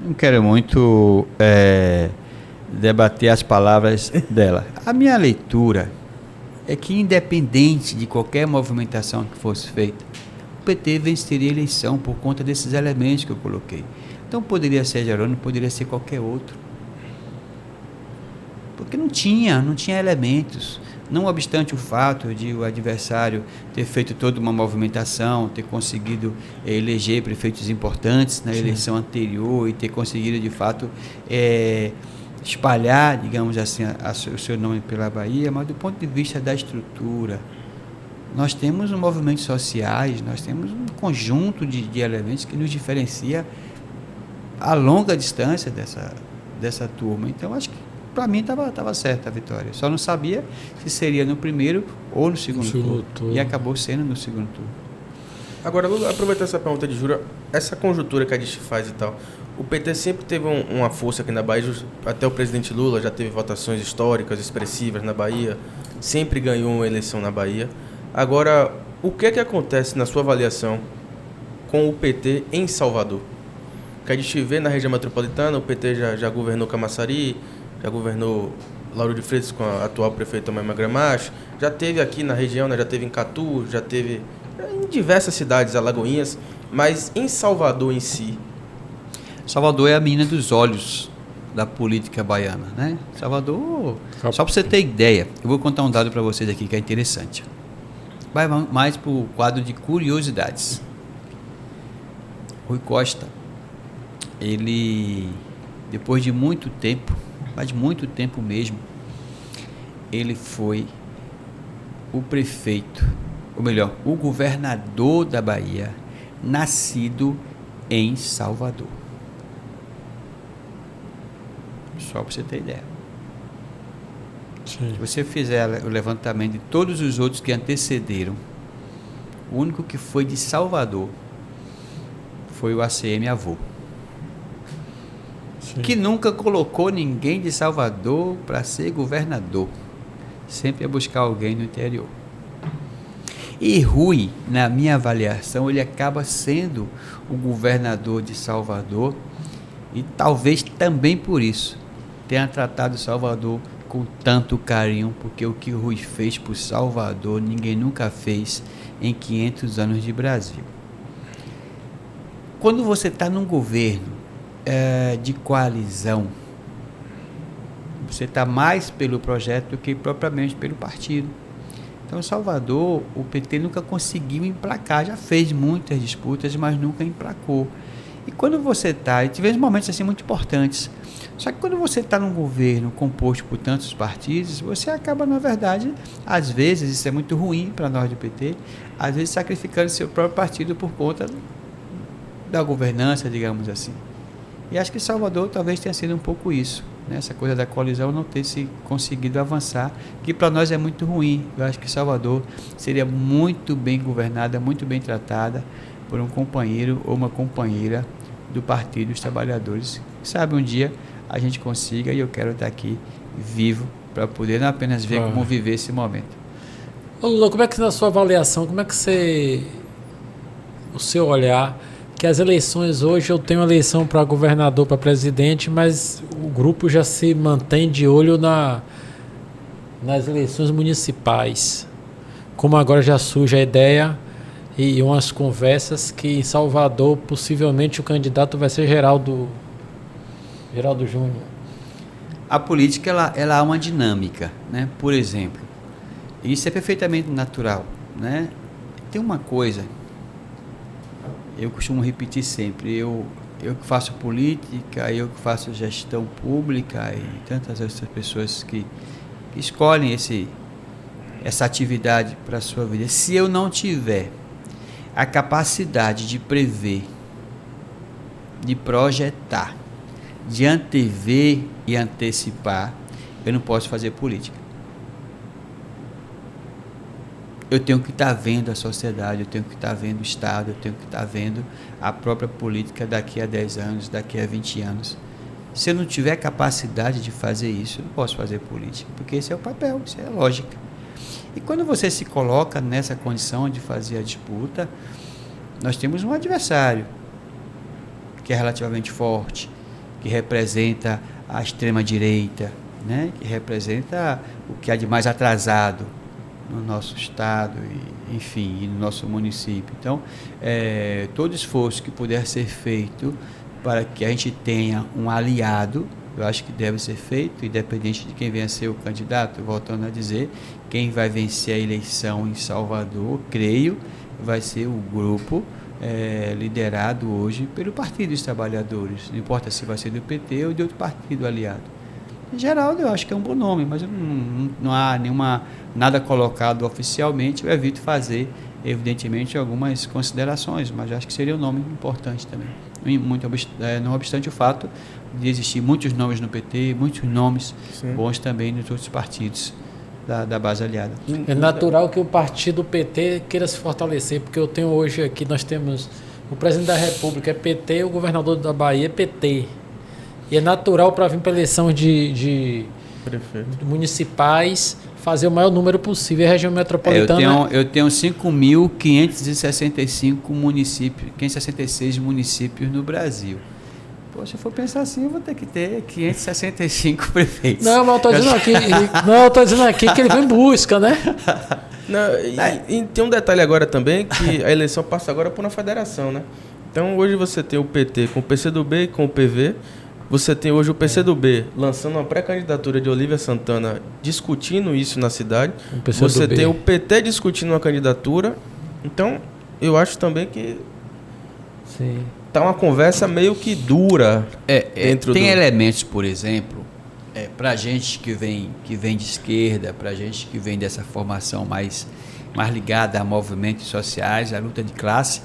Não quero muito debater as palavras dela. A minha leitura é que, independente de qualquer movimentação que fosse feita, o PT venceria a eleição por conta desses elementos que eu coloquei. Então poderia ser Jerônimo, poderia ser qualquer outro. Porque não tinha elementos. Não obstante o fato de o adversário ter feito toda uma movimentação, ter conseguido eleger prefeitos importantes na eleição anterior e ter conseguido, de fato, espalhar, digamos assim, o seu nome pela Bahia, mas do ponto de vista da estrutura, nós temos movimentos sociais, nós temos um conjunto de elementos que nos diferencia a longa distância dessa turma. Então, acho que para mim estava certa a vitória. Só não sabia se seria no primeiro ou no segundo turno. E acabou sendo no segundo turno. Agora, Lula, aproveitando essa pergunta de Jura, essa conjuntura que a gente faz e tal, o PT sempre teve uma força aqui na Bahia, até o presidente Lula já teve votações históricas, expressivas na Bahia, sempre ganhou uma eleição na Bahia. Agora, o que é que acontece na sua avaliação com o PT em Salvador? Que a gente vê na região metropolitana, o PT já governou Camaçari, já governou Lauro de Freitas com a atual prefeita Maima Gramacho, já teve aqui na região, né, já teve em Catu, já teve em diversas cidades, Alagoinhas, mas em Salvador em si. Salvador é a menina dos olhos da política baiana, né? Salvador, só para você ter ideia, eu vou contar um dado para vocês aqui que é interessante. Vai mais para o quadro de curiosidades. Rui Costa, ele, depois de muito tempo, mas muito tempo mesmo, ele foi o prefeito, ou melhor, o governador da Bahia, nascido em Salvador. Só para você ter ideia. Sim. Se você fizer o levantamento de todos os outros que antecederam, o único que foi de Salvador foi o ACM Avô. Sim. Que nunca colocou ninguém de Salvador para ser governador. Sempre ia buscar alguém no interior. E Rui, na minha avaliação, ele acaba sendo o governador de Salvador e talvez também por isso tenha tratado Salvador com tanto carinho, porque o que Rui fez por Salvador ninguém nunca fez em 500 anos de Brasil. Quando você está num governo de coalizão, você está mais pelo projeto do que propriamente pelo partido. Então, Salvador, o PT nunca conseguiu emplacar, já fez muitas disputas, mas nunca emplacou. E quando você está, e tivemos momentos assim muito importantes, só que quando você está num governo composto por tantos partidos, você acaba, na verdade, às vezes, isso é muito ruim para nós do PT, às vezes sacrificando seu próprio partido por conta da governança, digamos assim. E acho que Salvador talvez tenha sido um pouco isso, né? Essa coisa da coalizão não ter se conseguido avançar, que para nós é muito ruim. Eu acho que Salvador seria muito bem governada, muito bem tratada por um companheiro ou uma companheira do Partido dos Trabalhadores. Sabe, um dia a gente consiga, e eu quero estar aqui vivo para poder não apenas ver como viver esse momento. Ô Lula, como é que na sua avaliação, como é que o seu olhar, que as eleições hoje, eu tenho eleição para governador, para presidente, mas o grupo já se mantém de olho nas eleições municipais. Como agora já surge a ideia e umas conversas que em Salvador possivelmente o candidato vai ser Geraldo Júnior. A política ela há uma dinâmica, né? Por exemplo, isso é perfeitamente natural, né? Tem uma coisa, eu costumo repetir sempre, eu eu que faço política, eu que faço gestão pública e tantas outras pessoas que escolhem essa atividade para a sua vida. Se eu não tiver a capacidade de prever, de projetar, de antever e antecipar, eu não posso fazer política. Eu tenho que estar vendo a sociedade, eu tenho que estar vendo o Estado, eu tenho que estar vendo a própria política daqui a 10 anos, daqui a 20 anos. Se eu não tiver capacidade de fazer isso, eu não posso fazer política, porque esse é o papel, isso é a lógica. E quando você se coloca nessa condição de fazer a disputa, nós temos um adversário que é relativamente forte, que representa a extrema-direita, né? Que representa o que há de mais atrasado no nosso estado e, enfim, e no nosso município. Então, todo esforço que puder ser feito para que a gente tenha um aliado, eu acho que deve ser feito, independente de quem venha a ser o candidato. Voltando a dizer, quem vai vencer a eleição em Salvador, creio, vai ser o grupo liderado hoje pelo Partido dos Trabalhadores. Não importa se vai ser do PT ou de outro partido aliado. Em geral, eu acho que é um bom nome, mas não há nada colocado oficialmente. Eu evito fazer, evidentemente, algumas considerações, mas acho que seria um nome importante também. Não obstante o fato de existir muitos nomes no PT, muitos nomes bons também nos outros partidos da base aliada. É natural que o partido PT queira se fortalecer, porque eu tenho hoje aqui, nós temos o presidente da República é PT, o governador da Bahia é PT. E é natural para vir para a eleição de municipais fazer o maior número possível. A região metropolitana... Eu tenho 5.565 municípios, 566 municípios no Brasil. Pô, se eu for pensar assim, eu vou ter que ter 565 prefeitos. Não, mas eu estou dizendo aqui que ele vem em busca, né? Não, e tem um detalhe agora também, que a eleição passa agora por uma federação, né? Então hoje você tem o PT com o PCdoB e com o PV. Você tem hoje o PCdoB lançando uma pré-candidatura de Olívia Santana, discutindo isso na cidade. Você tem o PT discutindo uma candidatura. Então, eu acho também que tá uma conversa meio que dura. Tem elementos, por exemplo, para gente que vem de esquerda, para gente que vem dessa formação mais ligada a movimentos sociais, a luta de classe.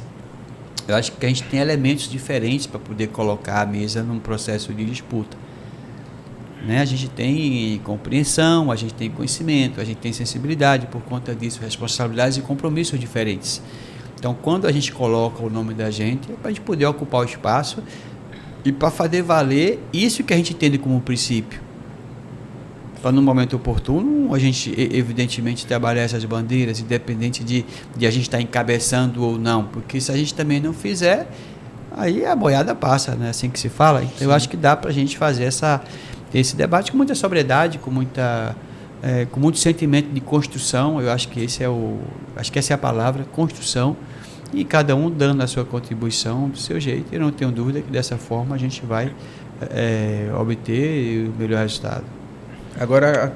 Eu acho que a gente tem elementos diferentes para poder colocar a mesa num processo de disputa. Né? A gente tem compreensão, a gente tem conhecimento, a gente tem sensibilidade, por conta disso, responsabilidades e compromissos diferentes. Então, quando a gente coloca o nome da gente, é para a gente poder ocupar o espaço e para fazer valer isso que a gente entende como princípio. Para no momento oportuno, a gente evidentemente trabalhar essas bandeiras, independente de a gente estar encabeçando ou não, porque se a gente também não fizer, aí a boiada passa, né? Assim que se fala. Então, eu acho que dá para a gente fazer esse debate com muita sobriedade, com muito sentimento de construção. Eu acho que essa é a palavra, construção, e cada um dando a sua contribuição do seu jeito. Eu não tenho dúvida que dessa forma a gente vai obter o melhor resultado. Agora,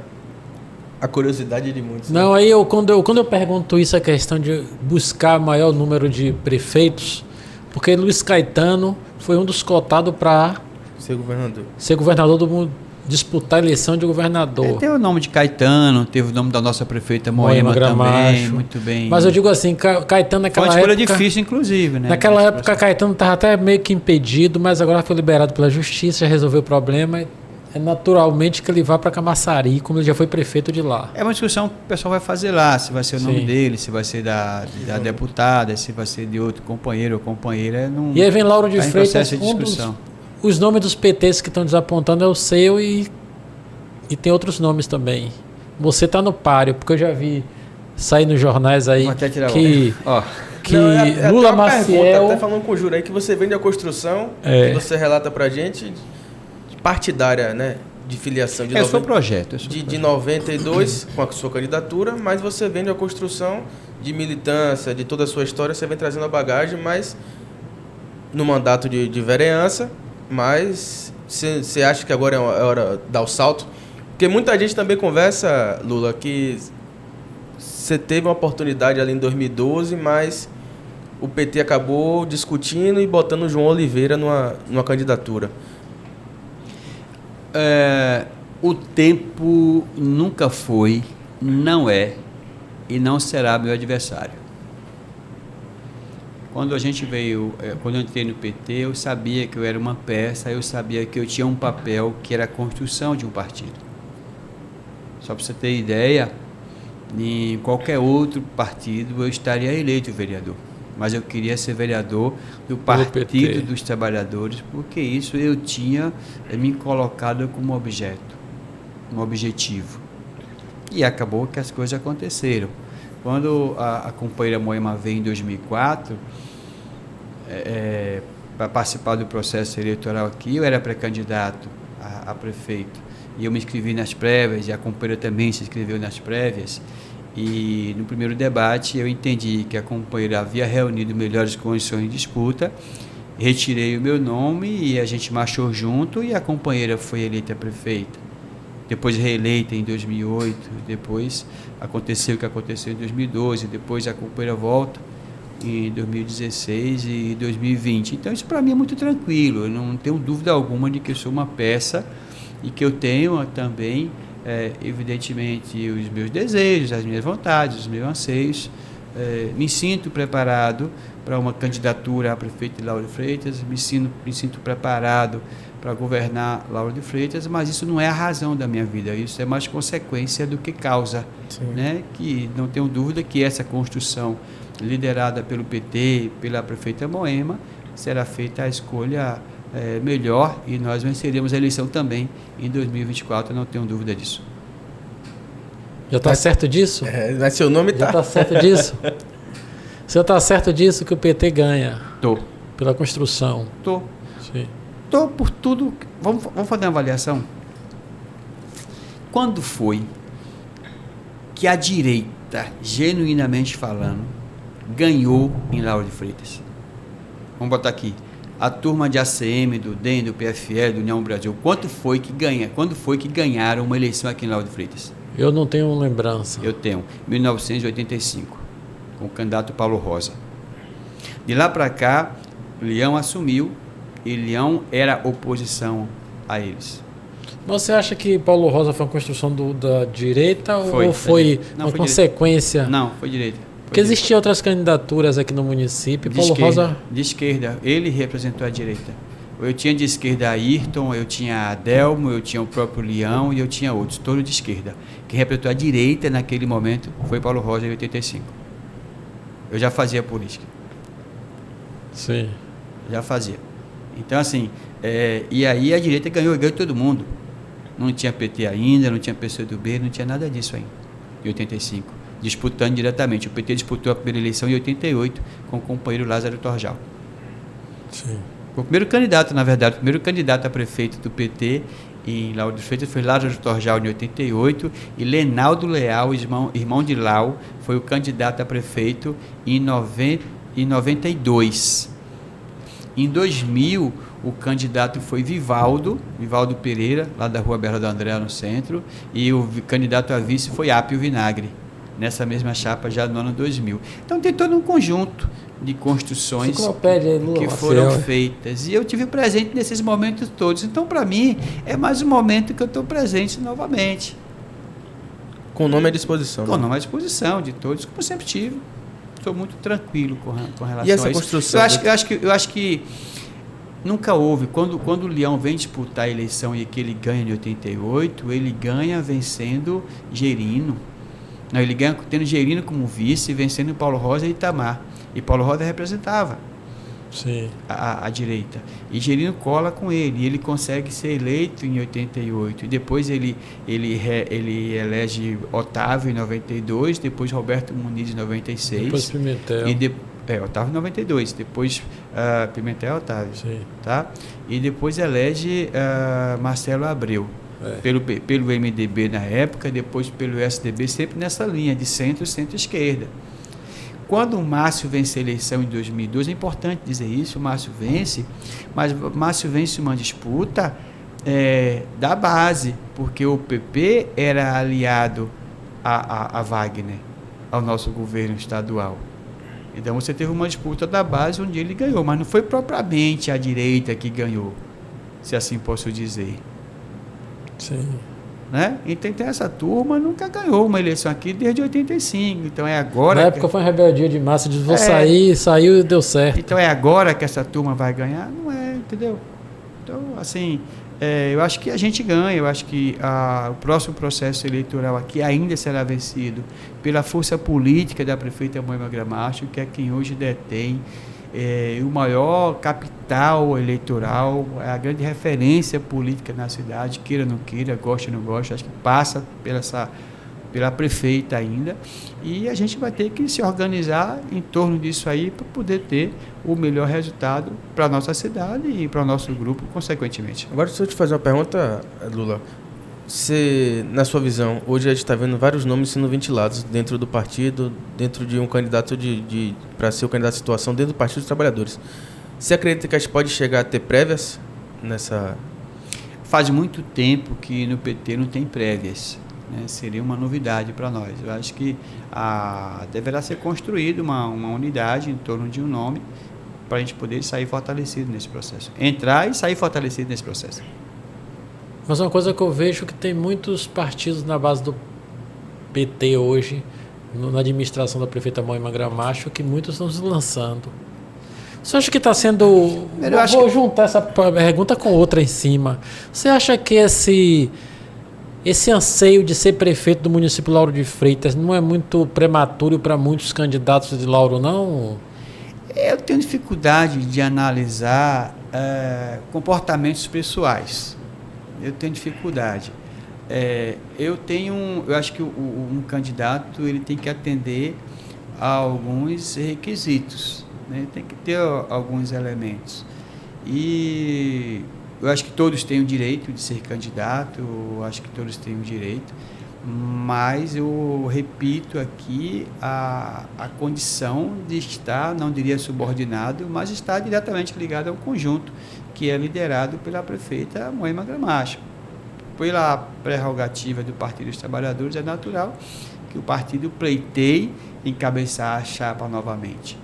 a curiosidade de muitos. Não, aí quando eu pergunto isso, a questão de buscar maior número de prefeitos, porque Luiz Caetano foi um dos cotados para ser governador. Disputar a eleição de governador. Tem o nome de Caetano, teve o nome da nossa prefeita Moema também, muito bem. Mas eu digo assim, Caetano naquela época... Foi uma escolha difícil, inclusive, né? Naquela época, Caetano estava até meio que impedido, mas agora foi liberado pela justiça, já resolveu o problema. É naturalmente que ele vá para Camaçari, como ele já foi prefeito de lá. É uma discussão que o pessoal vai fazer lá, se vai ser o nome dele, se vai ser da deputada, se vai ser de outro companheiro ou companheira. E aí vem Lauro de Freitas, os nomes dos PTs que estão desapontando é o seu e tem outros nomes também. Você está no páreo, porque eu já vi sair nos jornais aí que Lula Maciel... Até falando com o Júlio aí, que você vende a construção, que você relata pra gente... partidária, né, de filiação de, de 92 com a sua candidatura, mas você vem a construção de militância, de toda a sua história, você vem trazendo a bagagem, mas no mandato de vereança, mas você acha que agora é hora de dar o salto? Porque muita gente também conversa, Lula, que você teve uma oportunidade ali em 2012, mas o PT acabou discutindo e botando o João Oliveira numa candidatura. O tempo nunca foi, não é e não será meu adversário. Quando quando eu entrei no PT, eu sabia que eu era uma peça, eu sabia que eu tinha um papel que era a construção de um partido. Só para você ter ideia, em qualquer outro partido eu estaria eleito vereador. Mas eu queria ser vereador do Partido dos Trabalhadores, porque isso eu tinha me colocado como objeto, um objetivo. E acabou que as coisas aconteceram. Quando a companheira Moema veio em 2004, para participar do processo eleitoral aqui, eu era pré-candidato a prefeito. E eu me inscrevi nas prévias, e a companheira também se inscreveu nas prévias. E no primeiro debate eu entendi que a companheira havia reunido melhores condições de disputa, retirei o meu nome e a gente marchou junto e a companheira foi eleita prefeita. Depois reeleita em 2008, depois aconteceu o que aconteceu em 2012, depois a companheira volta em 2016 e 2020. Então isso para mim é muito tranquilo, eu não tenho dúvida alguma de que eu sou uma peça e que eu tenho também, evidentemente, os meus desejos, as minhas vontades, os meus anseios. Me sinto preparado para uma candidatura a prefeito de Lauro de Freitas, me sinto preparado para governar Lauro de Freitas, mas isso não é a razão da minha vida, isso é mais consequência do que causa, né? Que não tenho dúvida que essa construção liderada pelo PT, pela prefeita Moema, será feita a escolha melhor e nós venceremos a eleição também em 2024, não tenho dúvida disso. Já está certo disso? Mas seu nome Já está certo disso? O senhor está certo disso que o PT ganha? Tô. Pela construção? Tô. Sim. Tô por tudo. Vamos fazer uma avaliação? Quando foi que a direita, genuinamente falando, ganhou em Lauro de Freitas? Vamos botar aqui. A turma de ACM, do DEM, do PFL, do União Brasil, quando foi que ganharam uma eleição aqui em Lauro de Freitas? Eu não tenho lembrança. Eu tenho, 1985, com o candidato Paulo Rosa. De lá para cá, Leão assumiu e Leão era oposição a eles. Você acha que Paulo Rosa foi uma construção da direita ou foi não, uma foi consequência? Não, foi direita. Porque existiam outras candidaturas aqui no município. Paulo Rosa... De esquerda, ele representou a direita. Eu tinha de esquerda Ayrton, eu tinha Adelmo, eu tinha o próprio Leão e eu tinha outros, todos de esquerda. Quem representou a direita naquele momento foi Paulo Rosa em 85. Eu já fazia política. Sim. Já fazia. Então, assim, e aí a direita ganhou todo mundo. Não tinha PT ainda, não tinha PCdoB, não tinha nada disso ainda, em 85. Disputando diretamente. O PT disputou a primeira eleição em 88 com o companheiro Lázaro Torjal. Sim. O primeiro candidato, na verdade, o primeiro candidato a prefeito do PT em Lauro de Freitas foi Lázaro Torjal em 88 e Lenaldo Leal, irmão de Lau, foi o candidato a prefeito em 92. Em 2000, o candidato foi Vivaldo Pereira, lá da Rua Bela do André, no centro, e o candidato a vice foi Apio Vinagre, nessa mesma chapa já no ano 2000. Então tem todo um conjunto de construções que foram feitas. E eu tive presente nesses momentos todos. Então, para mim, é mais um momento que eu estou presente novamente. Com o nome à disposição. Com o nome à disposição de todos, como sempre tive. Estou muito tranquilo com relação e essa a isso. Construção? Eu acho que nunca houve. Quando o Leão vem disputar a eleição e que ele ganha em 88, ele ganha vencendo Gerino. Não, ele ganha tendo Gerino como vice, vencendo Paulo Rosa e Itamar. E Paulo Rosa representava a direita. E Gerino cola com ele. E ele consegue ser eleito em 88. E depois ele elege Otávio em 92, depois Roberto Muniz em 96. Depois Pimentel. Otávio em 92. Depois Pimentel e Otávio. Sim. Tá? E depois elege Marcelo Abreu. Pelo MDB na época, depois pelo SDB, sempre nessa linha de centro-esquerda. Quando o Márcio vence a eleição em 2012, é importante dizer isso, o Márcio vence, mas o Márcio vence uma disputa da base, porque o PP era aliado a Wagner, ao nosso governo estadual. Então você teve uma disputa da base onde ele ganhou, mas não foi propriamente a direita que ganhou, se assim posso dizer. Sim. Né? Então essa turma nunca ganhou uma eleição aqui desde 85, então é agora... Na época foi uma rebeldia de massa, de vou sair, saiu e deu certo. Então é agora que essa turma vai ganhar? Não é, entendeu? Então, assim, eu acho que a gente ganha, eu acho que o próximo processo eleitoral aqui ainda será vencido pela força política da prefeita Moema Gramacho, que é quem hoje detém o maior capital eleitoral, a grande referência política na cidade, queira ou não queira, goste ou não goste, acho que passa pela prefeita ainda, e a gente vai ter que se organizar em torno disso aí para poder ter o melhor resultado para a nossa cidade e para o nosso grupo, consequentemente. Agora, se eu te fazer uma pergunta, Lula, você, na sua visão, hoje a gente está vendo vários nomes sendo ventilados dentro do partido, dentro de um candidato para ser o candidato à situação dentro do Partido dos Trabalhadores. Você acredita que a gente pode chegar a ter prévias nessa... Faz muito tempo que no PT não tem prévias, né? Seria uma novidade para nós. Eu acho que deverá ser construída uma unidade em torno de um nome para a gente poder sair fortalecido nesse processo. Entrar e sair fortalecido nesse processo. Mas uma coisa que eu vejo que tem muitos partidos na base do PT hoje, na administração da prefeita Moema Gramacho, que muitos estão se lançando. Você acha que está sendo... Vou juntar essa pergunta com outra em cima. Você acha que esse anseio de ser prefeito do município Lauro de Freitas não é muito prematuro para muitos candidatos de Lauro, não? Eu tenho dificuldade de analisar comportamentos pessoais. Eu tenho dificuldade. Eu acho que um candidato ele tem que atender a alguns requisitos, né? Tem que ter alguns elementos. E eu acho que todos têm o direito de ser candidato, eu acho que todos têm o direito, mas eu repito aqui a condição de estar, não diria subordinado, mas estar diretamente ligado ao conjunto que é liderado pela prefeita Moema Gramacho. Pela prerrogativa do Partido dos Trabalhadores, é natural que o partido pleiteie encabeçar a chapa novamente,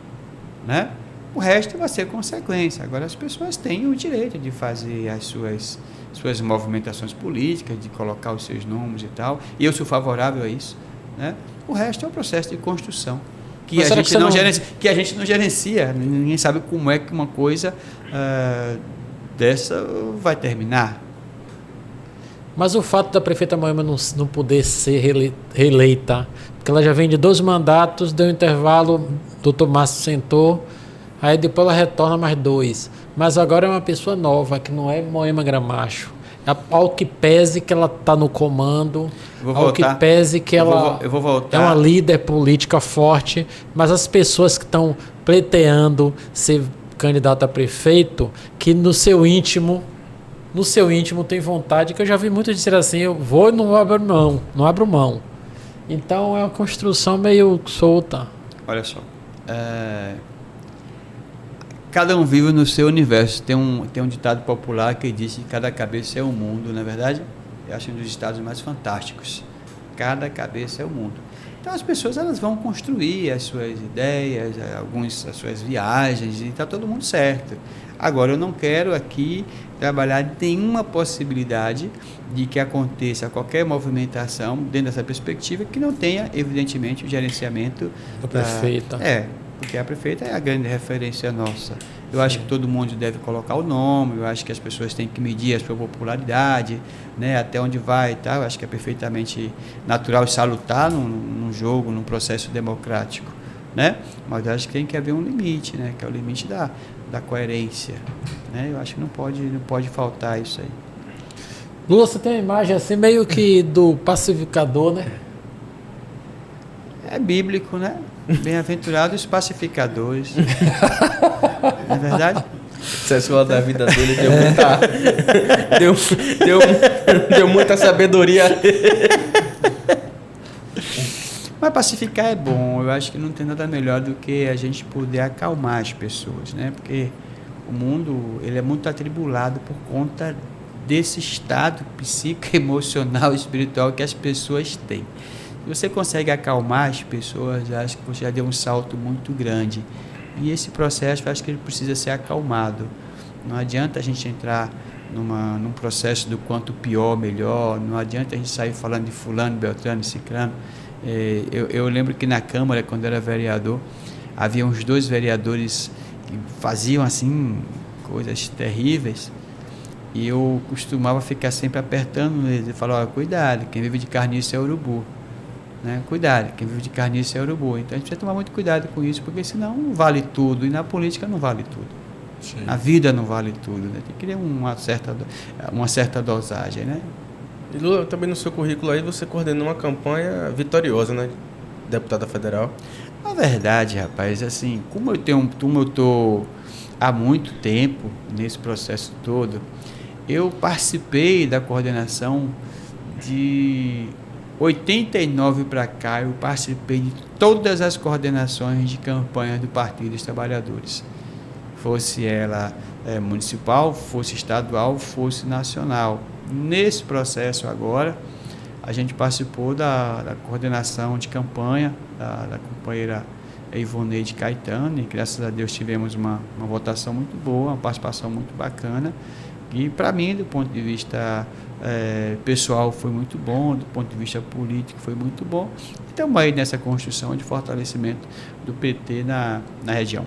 né? O resto vai ser consequência. Agora, as pessoas têm o direito de fazer as suas movimentações políticas, de colocar os seus nomes e tal, e eu sou favorável a isso, né? O resto é um processo de construção que a gente não gerencia. Ninguém sabe como é que uma coisa dessa vai terminar. Mas o fato da prefeita Moema não poder ser reeleita, porque ela já vem de 2 mandatos, deu um intervalo, o doutor Márcio sentou, aí depois ela retorna mais 2. Mas agora é uma pessoa nova, que não é Moema Gramacho. Ao que pese que ela está no comando, ao que pese que ela é uma líder política forte, mas as pessoas que estão pleiteando ser candidata a prefeito, que no seu íntimo tem vontade, que eu já vi muitos dizer assim, eu vou e não abro mão. Então é uma construção meio solta. Olha só, cada um vive no seu universo. Tem um ditado popular que diz que cada cabeça é um mundo, não é verdade? Eu acho um dos ditados mais fantásticos. Cada cabeça é um mundo. Então as pessoas elas vão construir as suas ideias, as suas viagens, e está todo mundo certo. Agora, eu não quero aqui trabalhar nenhuma possibilidade de que aconteça qualquer movimentação dentro dessa perspectiva que não tenha, evidentemente, o gerenciamento da prefeita. Porque a prefeita é a grande referência nossa. Eu acho que todo mundo deve colocar o nome, eu acho que as pessoas têm que medir a sua popularidade, né, até onde vai e tal. Eu acho que é perfeitamente natural e salutar num jogo, num processo democrático, né? Mas eu acho que tem que haver um limite, né, que é o limite da coerência, né? Eu acho que não pode faltar isso aí. Lula, você tem uma imagem assim meio que do pacificador, né? É bíblico, né? Bem-aventurados os pacificadores. Não é verdade? Se a escola da vida dele deu muita sabedoria. Mas pacificar é bom. Eu acho que não tem nada melhor do que a gente poder acalmar as pessoas, né? Porque o mundo ele é muito atribulado por conta desse estado psicoemocional e espiritual que as pessoas têm. Se você consegue acalmar as pessoas, acho que você já deu um salto muito grande. E esse processo, eu acho que ele precisa ser acalmado. Não adianta a gente entrar num processo do quanto pior, melhor. Não adianta a gente sair falando de fulano, beltrano, ciclano. Eu lembro que na Câmara, quando eu era vereador, havia uns 2 vereadores que faziam assim coisas terríveis. E eu costumava ficar sempre apertando eles e falar, cuidado, quem vive de carniça é urubu. Né? Cuidado, quem vive de carniça é urubu. Então a gente precisa tomar muito cuidado com isso, porque senão não vale tudo. E na política não vale tudo. Sim. Na vida não vale tudo. Né? Tem que ter uma certa dosagem. Né? E Lula, também no seu currículo aí, você coordenou uma campanha vitoriosa, né? Deputada federal. Na verdade, rapaz, assim, como eu estou há muito tempo nesse processo todo, eu participei da coordenação de 89 para cá, eu participei de todas as coordenações de campanha do Partido dos Trabalhadores. Fosse ela municipal, fosse estadual, fosse nacional. Nesse processo agora, a gente participou da coordenação de campanha da companheira Ivoneide Caetano, e graças a Deus tivemos uma votação muito boa, uma participação muito bacana. E para mim, do ponto de vista pessoal, foi muito bom, do ponto de vista político, foi muito bom. E estamos aí nessa construção de fortalecimento do PT na região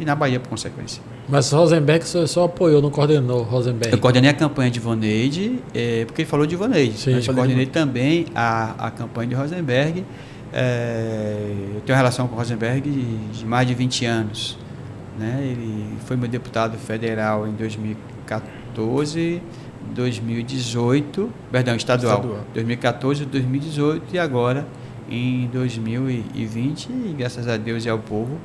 e na Bahia, por consequência. Mas Rosenberg você só apoiou, não coordenou Rosenberg? Eu coordenei a campanha de Ivoneide, porque ele falou de Ivoneide. Sim, mas eu coordenei também a campanha de Rosenberg. Eu tenho uma relação com o Rosenberg de mais de 20 anos. Né? Ele foi meu deputado federal em 2014, 2018, perdão, estadual. 2014, 2018 e agora em 2020, e graças a Deus e ao povo,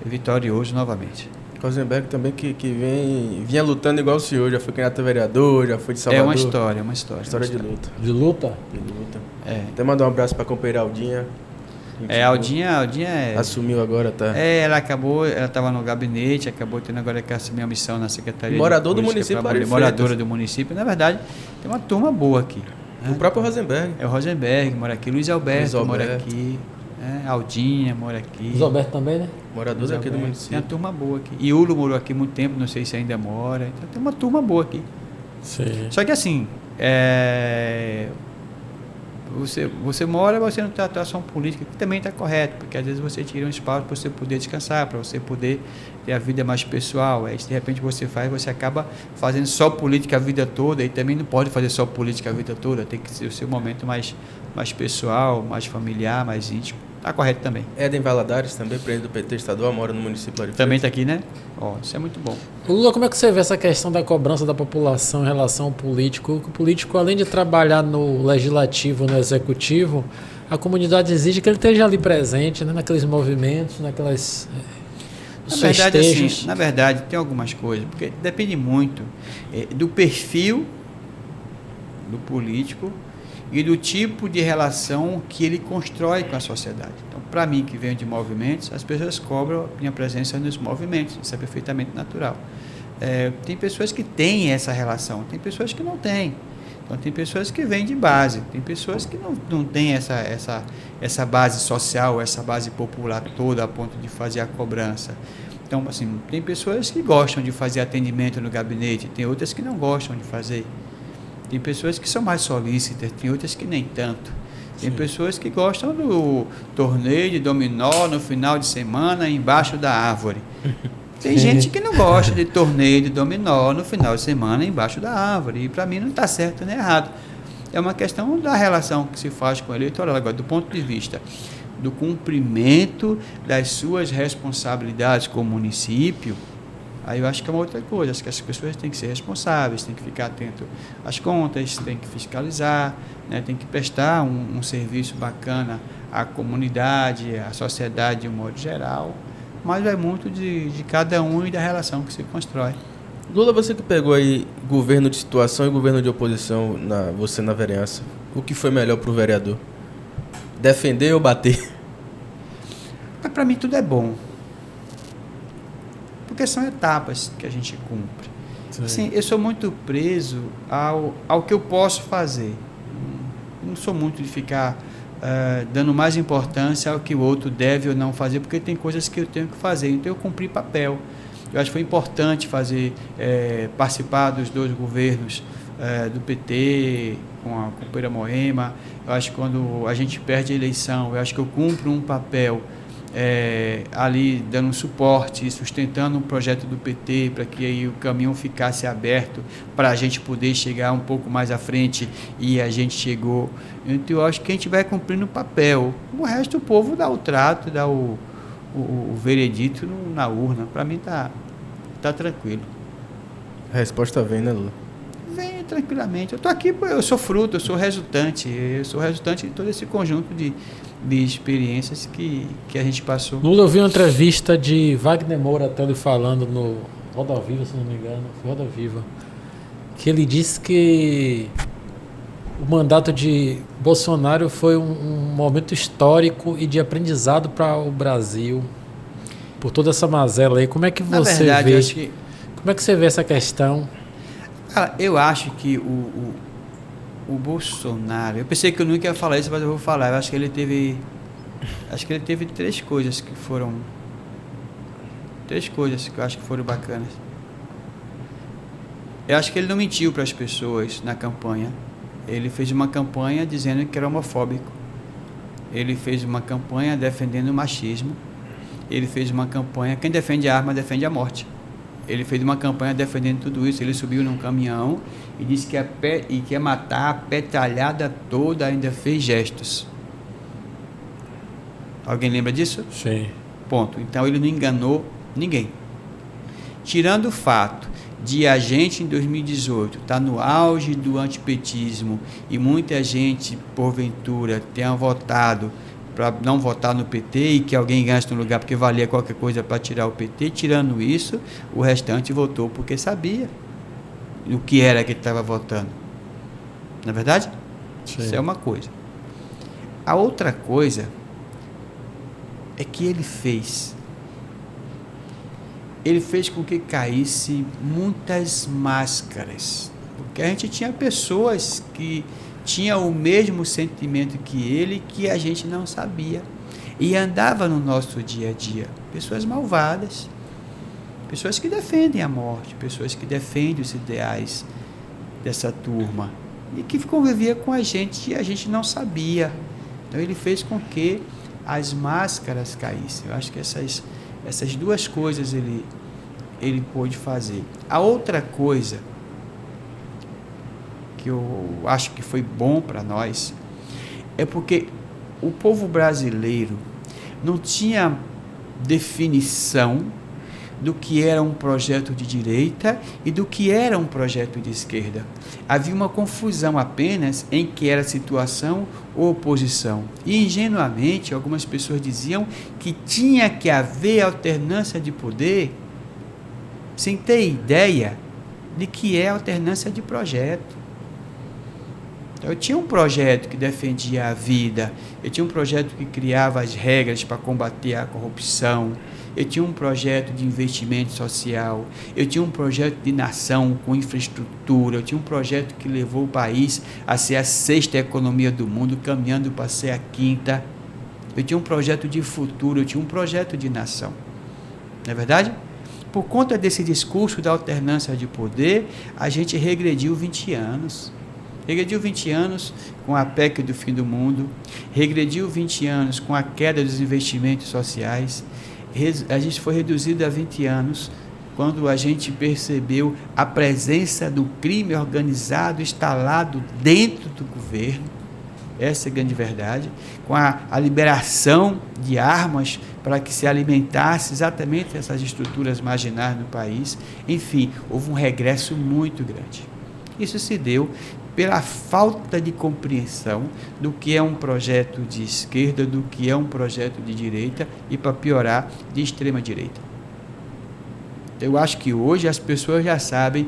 vitorioso novamente. Rosenberg também que vinha lutando igual o senhor, já foi candidato a vereador, já foi de Salvador. É uma história. História de luta. De luta? De luta. Até mandar um abraço para a companheira Aldinha. A Aldinha assumiu agora, tá? Ela estava no gabinete, acabou tendo agora que assumir a missão na Secretaria morador do município, moradora do município. Na verdade, tem uma turma boa aqui. O próprio Rosenberg. É o Rosenberg, mora aqui. Luiz Alberto mora aqui. Aldinha mora aqui. Luiz Alberto também, né? Morador daqui do município. Tem uma turma boa aqui. Iulo morou aqui muito tempo, não sei se ainda mora. Então tem uma turma boa aqui. Sim. Só que assim, você mora, você não tem atuação política, que também está correto, porque às vezes você tira um espaço para você poder descansar, para você poder ter a vida mais pessoal. Aí, se de repente você acaba fazendo só política a vida toda, e também não pode fazer só política a vida toda, tem que ser o seu momento mais pessoal, mais familiar, mais íntimo. Está correto também. Éden Valadares, também presidente do PT estadual, mora no município de também está aqui, né? Isso é muito bom. Lula, como é que você vê essa questão da cobrança da população em relação ao político? O político, além de trabalhar no legislativo, no executivo, a comunidade exige que ele esteja ali presente, né, naqueles movimentos, naquelas festejos. Na verdade, tem algumas coisas, porque depende muito do perfil do político e do tipo de relação que ele constrói com a sociedade. Então, para mim, que venho de movimentos, as pessoas cobram a minha presença nos movimentos, isso é perfeitamente natural. Tem pessoas que têm essa relação, tem pessoas que não têm. Então, tem pessoas que vêm de base, tem pessoas que não têm essa base social, essa base popular toda a ponto de fazer a cobrança. Então, assim, tem pessoas que gostam de fazer atendimento no gabinete, tem outras que não gostam de fazer. Tem pessoas que são mais solícitas, tem outras que nem tanto. Tem pessoas que gostam do torneio de dominó no final de semana embaixo da árvore. Tem gente que não gosta de torneio de dominó no final de semana embaixo da árvore. E para mim não está certo nem errado. É uma questão da relação que se faz com o eleitorado. Agora, do ponto de vista do cumprimento das suas responsabilidades como município, aí eu acho que é uma outra coisa. Acho que as pessoas têm que ser responsáveis, têm que ficar atento às contas, têm que fiscalizar, né, têm que prestar um serviço bacana à comunidade, à sociedade de um modo geral. Mas vai muito de cada um e da relação que se constrói. Lula, você que pegou aí governo de situação e governo de oposição, você na vereança, o que foi melhor para o vereador? Defender ou bater? Para mim tudo é bom. Porque são etapas que a gente cumpre. Assim, eu sou muito preso ao que eu posso fazer. Não sou muito de ficar dando mais importância ao que o outro deve ou não fazer, porque tem coisas que eu tenho que fazer, então eu cumpri papel. Eu acho que foi importante participar dos 2 governos do PT, com a companheira Moema. Eu acho que quando a gente perde a eleição, eu acho que eu cumpro um papel ali dando um suporte, sustentando um projeto do PT para que aí o caminho ficasse aberto para a gente poder chegar um pouco mais à frente, e a gente chegou. Então eu acho que a gente vai cumprindo o papel. O resto o povo dá o trato, dá o veredito na urna. Para mim tá tranquilo. A resposta vem, né, Lula? Vem tranquilamente. Eu estou aqui, eu sou fruto, eu sou resultante de todo esse conjunto de experiências que a gente passou. Lula, eu vi uma entrevista de Wagner Moura até ele falando no Roda Viva, se não me engano, Roda Viva, que ele disse que o mandato de Bolsonaro foi um momento histórico e de aprendizado para o Brasil, por toda essa mazela aí. Como é que você vê? Como é que você vê essa questão? Cara, eu acho que o Bolsonaro, eu pensei que eu nunca ia falar isso, mas eu vou falar. Eu acho que ele teve 3 coisas que foram eu acho que foram bacanas. Eu acho que ele não mentiu para as pessoas na campanha. Ele fez uma campanha dizendo que era homofóbico. Ele fez uma campanha defendendo o machismo. Ele fez uma campanha, quem defende a arma defende a morte. Ele fez uma campanha defendendo tudo isso. Ele subiu num caminhão e disse que ia matar a petralhada toda, ainda fez gestos. Alguém lembra disso? Sim. Ponto. Então ele não enganou ninguém. Tirando o fato de a gente em 2018 estar no auge do antipetismo e muita gente, porventura, tenha votado para não votar no PT e que alguém ganhasse no lugar porque valia qualquer coisa para tirar o PT, tirando isso, o restante votou porque sabia o que era que ele estava votando. Não é verdade? Sim. Isso é uma coisa. A outra coisa é que ele fez com que caísse muitas máscaras, porque a gente tinha pessoas que tinham o mesmo sentimento que ele, que a gente não sabia, e andava no nosso dia a dia, pessoas malvadas, pessoas que defendem a morte, pessoas que defendem os ideais dessa turma, e que convivia com a gente e a gente não sabia. Então ele fez com que as máscaras caíssem. Eu acho que essas 2 coisas ele pôde fazer. A outra coisa que eu acho que foi bom para nós é porque o povo brasileiro não tinha definição do que era um projeto de direita e do que era um projeto de esquerda. Havia uma confusão apenas em que era situação ou oposição. E, ingenuamente, algumas pessoas diziam que tinha que haver alternância de poder sem ter ideia de que é alternância de projeto. Então, eu tinha um projeto que defendia a vida, eu tinha um projeto que criava as regras para combater a corrupção, eu tinha um projeto de investimento social, eu tinha um projeto de nação com infraestrutura, eu tinha um projeto que levou o país a ser a 6ª economia do mundo, caminhando para ser a 5ª. Eu tinha um projeto de futuro, eu tinha um projeto de nação. Não é verdade? Por conta desse discurso da alternância de poder, a gente regrediu 20 anos. Regrediu 20 anos com a PEC do fim do mundo, regrediu 20 anos com a queda dos investimentos sociais, a gente foi reduzido a 20 anos quando a gente percebeu a presença do crime organizado instalado dentro do governo. Essa é a grande verdade, com a liberação de armas para que se alimentasse exatamente essas estruturas marginais no país. Enfim, houve um regresso muito grande. Isso se deu pela falta de compreensão do que é um projeto de esquerda, do que é um projeto de direita e, para piorar, de extrema direita. Eu acho que hoje as pessoas já sabem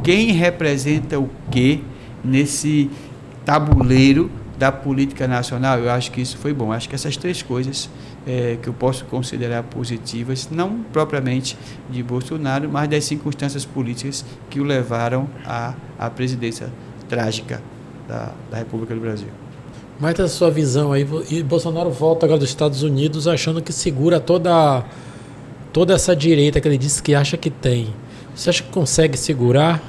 quem representa o que nesse tabuleiro da política nacional. Eu acho que isso foi bom. Acho que essas 3 coisas que eu posso considerar positivas, não propriamente de Bolsonaro, mas das circunstâncias políticas que o levaram à presidência trágica da República do Brasil. Mas a sua visão aí, e Bolsonaro volta agora dos Estados Unidos achando que segura toda essa direita que ele disse que acha que tem. Você acha que consegue segurar?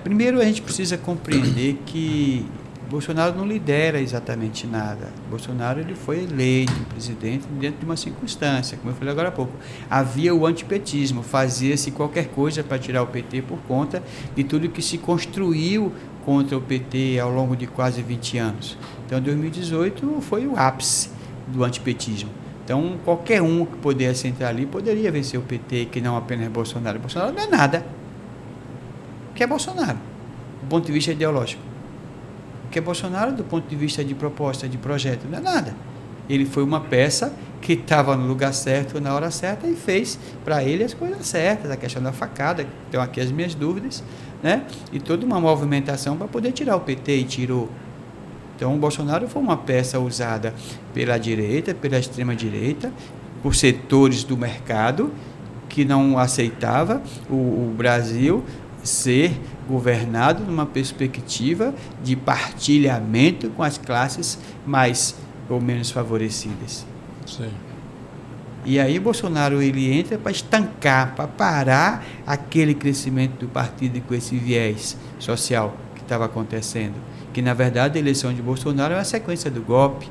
Primeiro a gente precisa compreender que Bolsonaro não lidera exatamente nada. Bolsonaro ele foi eleito presidente dentro de uma circunstância, como eu falei agora há pouco. Havia o antipetismo, fazia-se qualquer coisa para tirar o PT por conta de tudo que se construiu contra o PT ao longo de quase 20 anos. Então, 2018 foi o ápice do antipetismo. Então, qualquer um que pudesse entrar ali poderia vencer o PT, que não apenas Bolsonaro. Bolsonaro não é nada. O que é Bolsonaro, do ponto de vista ideológico? O que é Bolsonaro, do ponto de vista de proposta, de projeto? Não é nada. Ele foi uma peça que estava no lugar certo, na hora certa, e fez para ele as coisas certas, a questão da facada, então aqui as minhas dúvidas, né? E toda uma movimentação para poder tirar o PT, e tirou. Então, o Bolsonaro foi uma peça usada pela direita, pela extrema-direita, por setores do mercado que não aceitava o Brasil ser governado numa perspectiva de partilhamento com as classes mais ou menos favorecidas. Sim. E aí Bolsonaro ele entra para estancar, para parar aquele crescimento do partido com esse viés social que estava acontecendo. Que, na verdade, a eleição de Bolsonaro é uma sequência do golpe.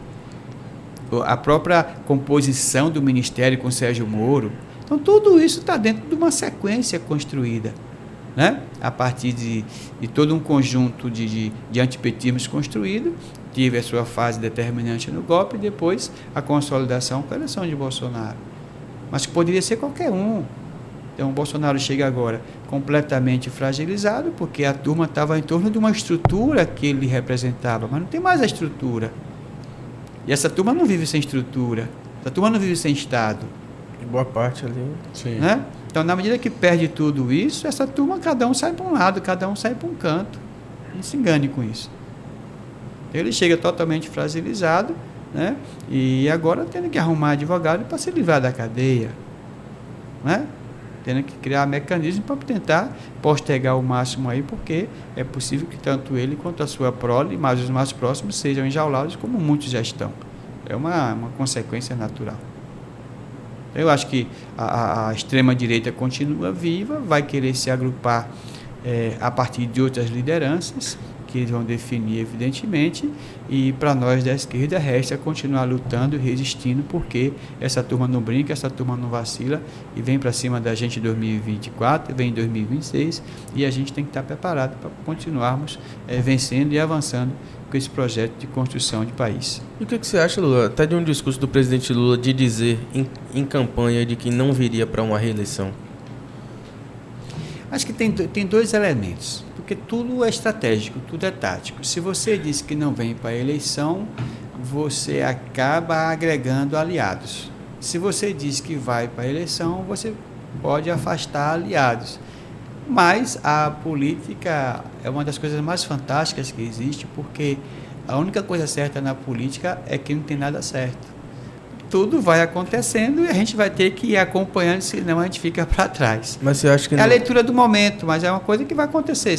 A própria composição do ministério com Sérgio Moro. Então, tudo isso está dentro de uma sequência construída, né? A partir de todo um conjunto de antipetismos construído, tive a sua fase determinante no golpe e depois a consolidação com a eleição de Bolsonaro. Mas poderia ser qualquer um. Então, o Bolsonaro chega agora completamente fragilizado, porque a turma estava em torno de uma estrutura que ele representava, mas não tem mais a estrutura. E essa turma não vive sem estrutura, essa turma não vive sem Estado. De boa parte ali. Sim. Né? Então, na medida que perde tudo isso, essa turma, cada um sai para um lado, cada um sai para um canto. Não se engane com isso. Ele chega totalmente fragilizado, né? E agora tendo que arrumar advogado para se livrar da cadeia, né? Tendo que criar mecanismos para tentar postergar o máximo aí, porque é possível que tanto ele quanto a sua prole, mas os mais próximos, sejam enjaulados, como muitos já estão. É uma consequência natural. Eu acho que a extrema-direita continua viva, vai querer se agrupar a partir de outras lideranças, que eles vão definir, evidentemente, e para nós da esquerda resta continuar lutando e resistindo, porque essa turma não brinca, essa turma não vacila e vem para cima da gente em 2024, vem em 2026, e a gente tem que estar preparado para continuarmos vencendo e avançando com esse projeto de construção de país. E o que você acha, Lula, até de um discurso do presidente Lula de dizer em campanha de que não viria para uma reeleição? Acho que tem dois elementos, porque tudo é estratégico, tudo é tático. Se você diz que não vem para a eleição, você acaba agregando aliados. Se você diz que vai para a eleição, você pode afastar aliados. Mas a política é uma das coisas mais fantásticas que existe, porque a única coisa certa na política é que não tem nada certo. Tudo vai acontecendo e a gente vai ter que ir acompanhando, senão a gente fica para trás. Mas você acha que a leitura do momento, mas é uma coisa que vai acontecer,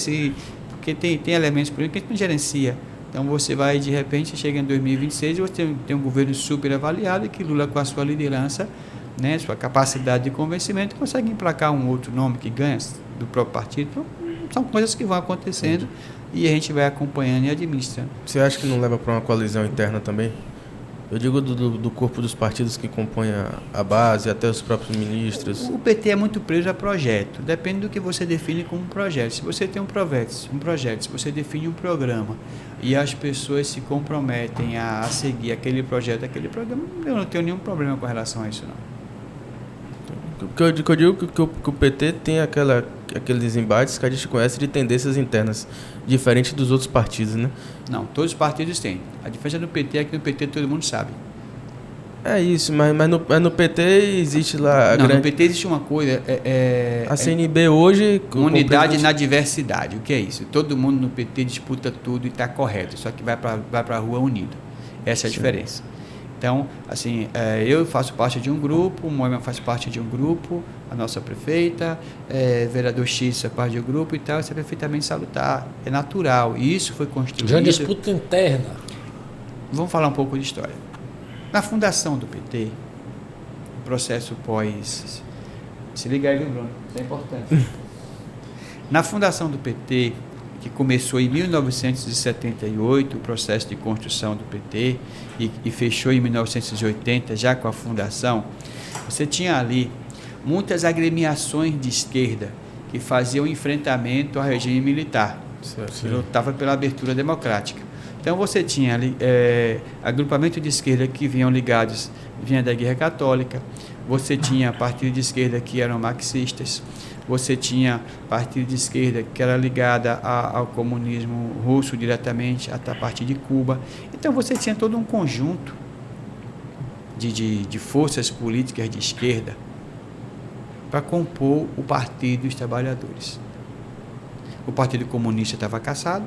porque tem elementos políticos que a gente não gerencia. Então você vai, de repente, chega em 2026 e você tem um governo super avaliado e que Lula, com a sua liderança, né, sua capacidade de convencimento, consegue emplacar um outro nome que ganha do próprio partido. Então, são coisas que vão acontecendo. E a gente vai acompanhando e administrando. Você acha que não leva para uma coalizão interna também? Eu digo do corpo dos partidos que compõem a base, até os próprios ministros. O PT é muito preso a projeto. Depende do que você define como projeto. Se você tem um projeto, se você define um programa e as pessoas se comprometem a seguir aquele projeto, aquele programa, eu não tenho nenhum problema com relação a isso, não. Eu digo que o PT tem aqueles embates que a gente conhece de tendências internas, diferente dos outros partidos, né? Não, todos os partidos têm. A diferença do PT é que no PT todo mundo sabe. É isso, mas no PT existe lá... No PT existe uma coisa... a CNB hoje... Unidade na diversidade. O que é isso? Todo mundo no PT disputa tudo e está correto, só que vai para a rua unido. Essa é a diferença. Então, assim, eu faço parte de um grupo, o Moema faz parte de um grupo, a nossa prefeita, vereador X faz parte de um grupo e tal, isso é perfeitamente salutar, é natural, e isso foi construído... Já disputa interna. vamos falar um pouco de história. Na fundação do PT, o processo pós... Se liga aí, Bruno, isso é importante. Na fundação do PT, que começou em 1978, o processo de construção do PT, e fechou em 1980, já com a fundação, você tinha ali muitas agremiações de esquerda que faziam enfrentamento ao regime militar, que lutava pela abertura democrática. Então você tinha ali agrupamento de esquerda que vinha da Guerra Católica, você tinha partido de esquerda que eram marxistas, você tinha partido de esquerda que era ligada ao comunismo russo diretamente, a partir de Cuba. Então você tinha todo um conjunto de forças políticas de esquerda para compor o Partido dos Trabalhadores. O Partido Comunista estava cassado.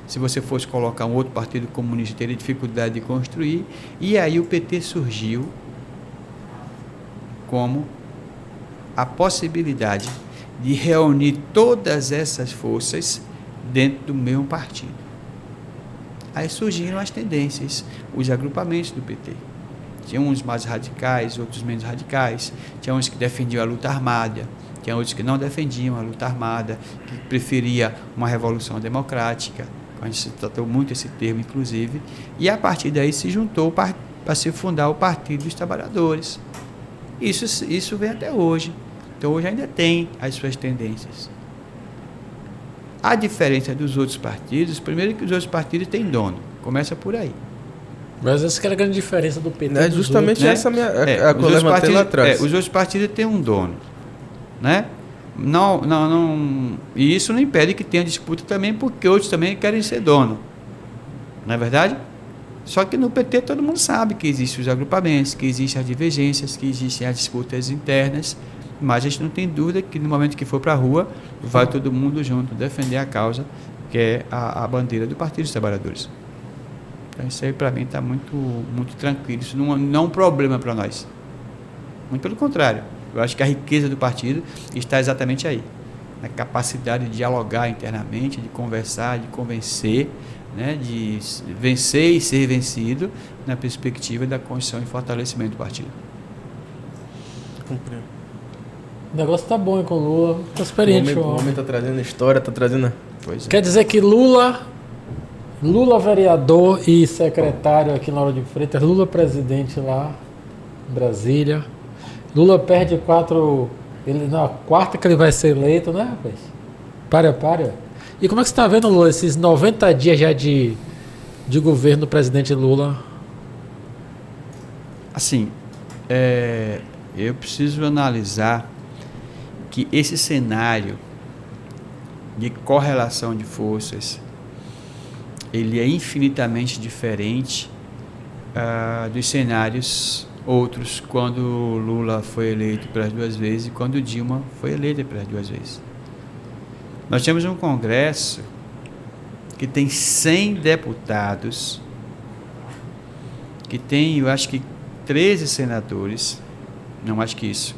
Se você fosse colocar um outro partido comunista, teria dificuldade de construir. E aí o PT surgiu como a possibilidade de reunir todas essas forças dentro do mesmo partido. Aí surgiram as tendências, os agrupamentos do PT. Tinha uns mais radicais, outros menos radicais. Tinha uns que defendiam a luta armada, tinha outros que não defendiam a luta armada, que preferia uma revolução democrática. A gente tratou muito esse termo, inclusive. E a partir daí se juntou para se fundar o Partido dos Trabalhadores. Isso vem até hoje. Então hoje ainda tem as suas tendências. A diferença dos outros partidos, primeiro que os outros partidos têm dono. Começa por aí. Mas essa que é a grande diferença do PT. É justamente outros, essa minha a que eu levantei lá atrás. Os outros partidos têm um dono, né? Não, e isso não impede que tenha disputa também, porque outros também querem ser dono. Não é verdade? Só que no PT todo mundo sabe que existem os agrupamentos, que existem as divergências, que existem as disputas internas, mas a gente não tem dúvida que no momento que for para a rua, vai todo mundo junto defender a causa, que é a bandeira do Partido dos Trabalhadores. Então isso aí para mim está muito, muito tranquilo, isso não é um problema para nós. Muito pelo contrário, eu acho que a riqueza do partido está exatamente aí, na capacidade de dialogar internamente, de conversar, de convencer, né, de vencer e ser vencido na perspectiva da construção e fortalecimento do partido. Compreendo. O negócio tá bom, hein, com o Lula. Tô experiente. O homem tá trazendo história, tá trazendo... Quer dizer que Lula vereador e secretário aqui na Lauro de Freitas, Lula presidente lá em Brasília. Lula perde 4... Ele, na quarta que ele vai ser eleito, né, rapaz? Para. E como é que você está vendo, Lula, esses 90 dias já de governo do presidente Lula? Assim, eu preciso analisar que esse cenário de correlação de forças, ele é infinitamente diferente dos cenários outros quando Lula foi eleito pelas 2 vezes e quando Dilma foi eleita pelas 2 vezes. Nós temos um Congresso que tem 100 deputados, que tem, eu acho que 13 senadores, não mais que isso,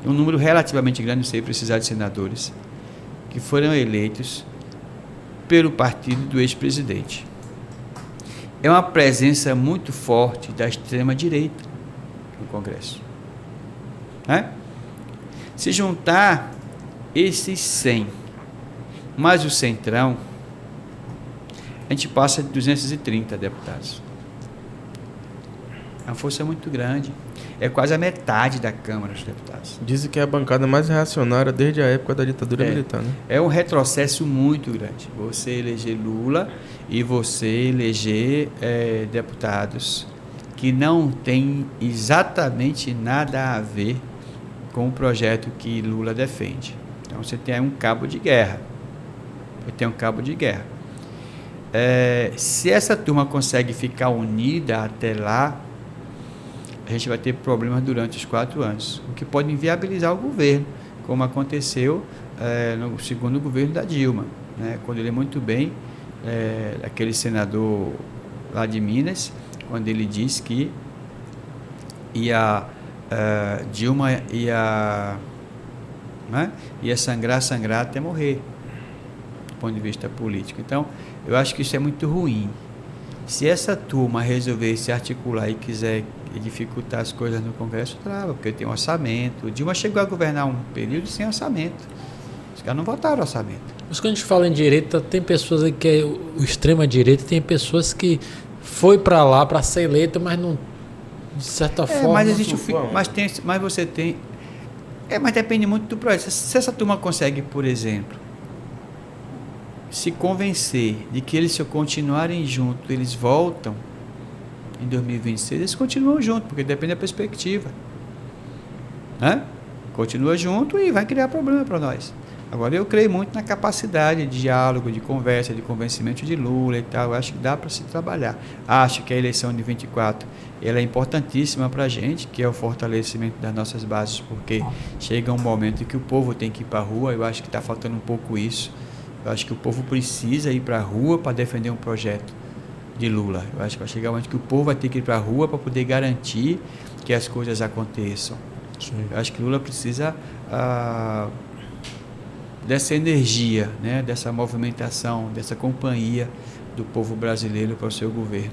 um número relativamente grande, não sei precisar de senadores, que foram eleitos pelo partido do ex-presidente. É uma presença muito forte da extrema-direita no Congresso. Né? Se juntar esses 100, mais o Centrão, a gente passa de 230 deputados. É uma força muito grande. É quase a metade da Câmara dos Deputados. Dizem que é a bancada mais reacionária desde a época da ditadura militar, né? É um retrocesso muito grande. Você eleger Lula e você eleger deputados que não têm exatamente nada a ver com o projeto que Lula defende. Então você tem um cabo de guerra. Se essa turma consegue ficar unida até lá, a gente vai ter problemas durante os 4 anos, o que pode inviabilizar o governo, como aconteceu no segundo governo da Dilma, né? Quando ele muito bem, aquele senador lá de Minas, quando ele disse que Dilma ia sangrar até morrer, do ponto de vista político. Então, eu acho que isso é muito ruim. Se essa turma resolver se articular e quiser dificultar as coisas no Congresso, trava, porque tem um orçamento. O Dilma chegou a governar um período sem orçamento. Os caras não votaram orçamento. Mas quando a gente fala em direita, tem pessoas aí que é o extrema-direita, tem pessoas que foi para lá para ser eleito, mas não, de certa forma... Mas existe mas você tem... mas depende muito do projeto. Se essa turma consegue, por exemplo, se convencer de que eles, se continuarem juntos, eles voltam em 2026, eles continuam juntos, porque depende da perspectiva. Né? Continua junto e vai criar problema para nós. Agora, eu creio muito na capacidade de diálogo, de conversa, de convencimento de Lula e tal. Eu acho que dá para se trabalhar. Acho que a eleição de 24 ela é importantíssima para a gente, que é o fortalecimento das nossas bases, porque chega um momento em que o povo tem que ir para a rua. Eu acho que está faltando um pouco isso. Eu acho que o povo precisa ir para a rua para defender um projeto de Lula. Eu acho que vai chegar um momento que o povo vai ter que ir para a rua para poder garantir que as coisas aconteçam. Sim. Eu acho que Lula precisa dessa energia, né, dessa movimentação, dessa companhia do povo brasileiro para o seu governo.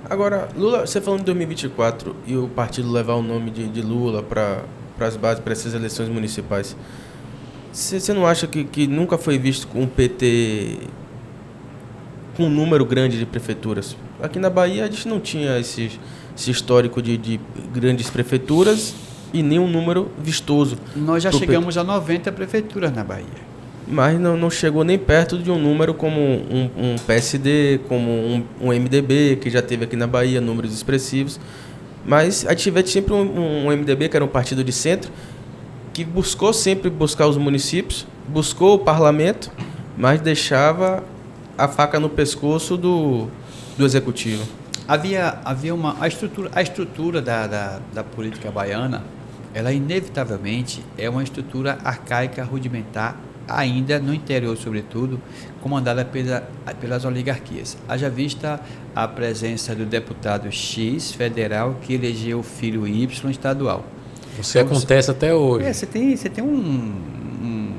Agora, Lula, você falando de 2024 e o partido levar o nome de Lula para as bases, para essas eleições municipais, você não acha que nunca foi visto com o PT com um número grande de prefeituras? Aqui na Bahia a gente não tinha esse histórico de grandes prefeituras e nem um número vistoso. Nós já chegamos a 90 prefeituras na Bahia. Mas não chegou nem perto de um número como um PSD, como um MDB, que já teve aqui na Bahia, números expressivos. Mas a gente teve sempre um MDB, que era um partido de centro, que buscou sempre buscar os municípios, buscou o parlamento, mas deixava a faca no pescoço do executivo. Havia a estrutura da política baiana, ela inevitavelmente é uma estrutura arcaica, rudimentar, ainda no interior, sobretudo, comandada pelas oligarquias. Haja vista a presença do deputado X federal que elegeu o filho Y estadual. Isso acontece até hoje. Você tem um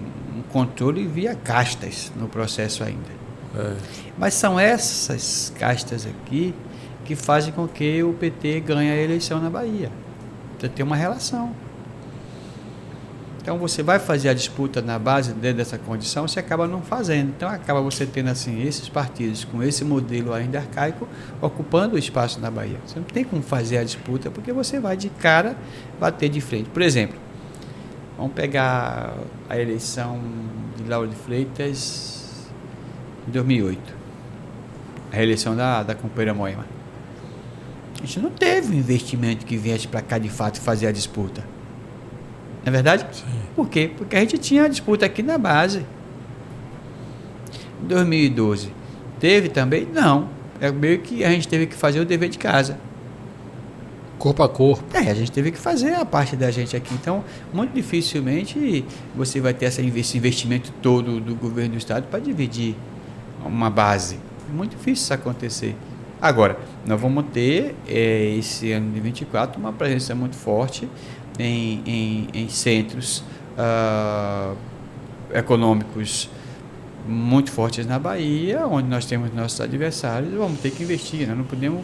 controle via castas no processo ainda. Mas são essas castas aqui que fazem com que o PT ganhe a eleição na Bahia. Você tem uma relação. Então você vai fazer a disputa na base dentro dessa condição, você acaba não fazendo. Então acaba você tendo assim esses partidos com esse modelo ainda arcaico ocupando o espaço na Bahia. Você não tem como fazer a disputa porque você vai de cara bater de frente. Por exemplo, vamos pegar a eleição de Lauro de Freitas em 2008, a reeleição da companheira Moema. A gente não teve um investimento que viesse para cá de fato fazer a disputa. Não é verdade? Sim. Por quê? Porque a gente tinha a disputa aqui na base. Em 2012, teve também? Não. É meio que a gente teve que fazer o dever de casa. Corpo a corpo. A gente teve que fazer a parte da gente aqui. Então, muito dificilmente você vai ter esse investimento todo do governo do estado para dividir uma base. É muito difícil isso acontecer. Agora, nós vamos ter esse ano de 24 uma presença muito forte em centros econômicos muito fortes na Bahia, onde nós temos nossos adversários. Vamos ter que investir, nós não podemos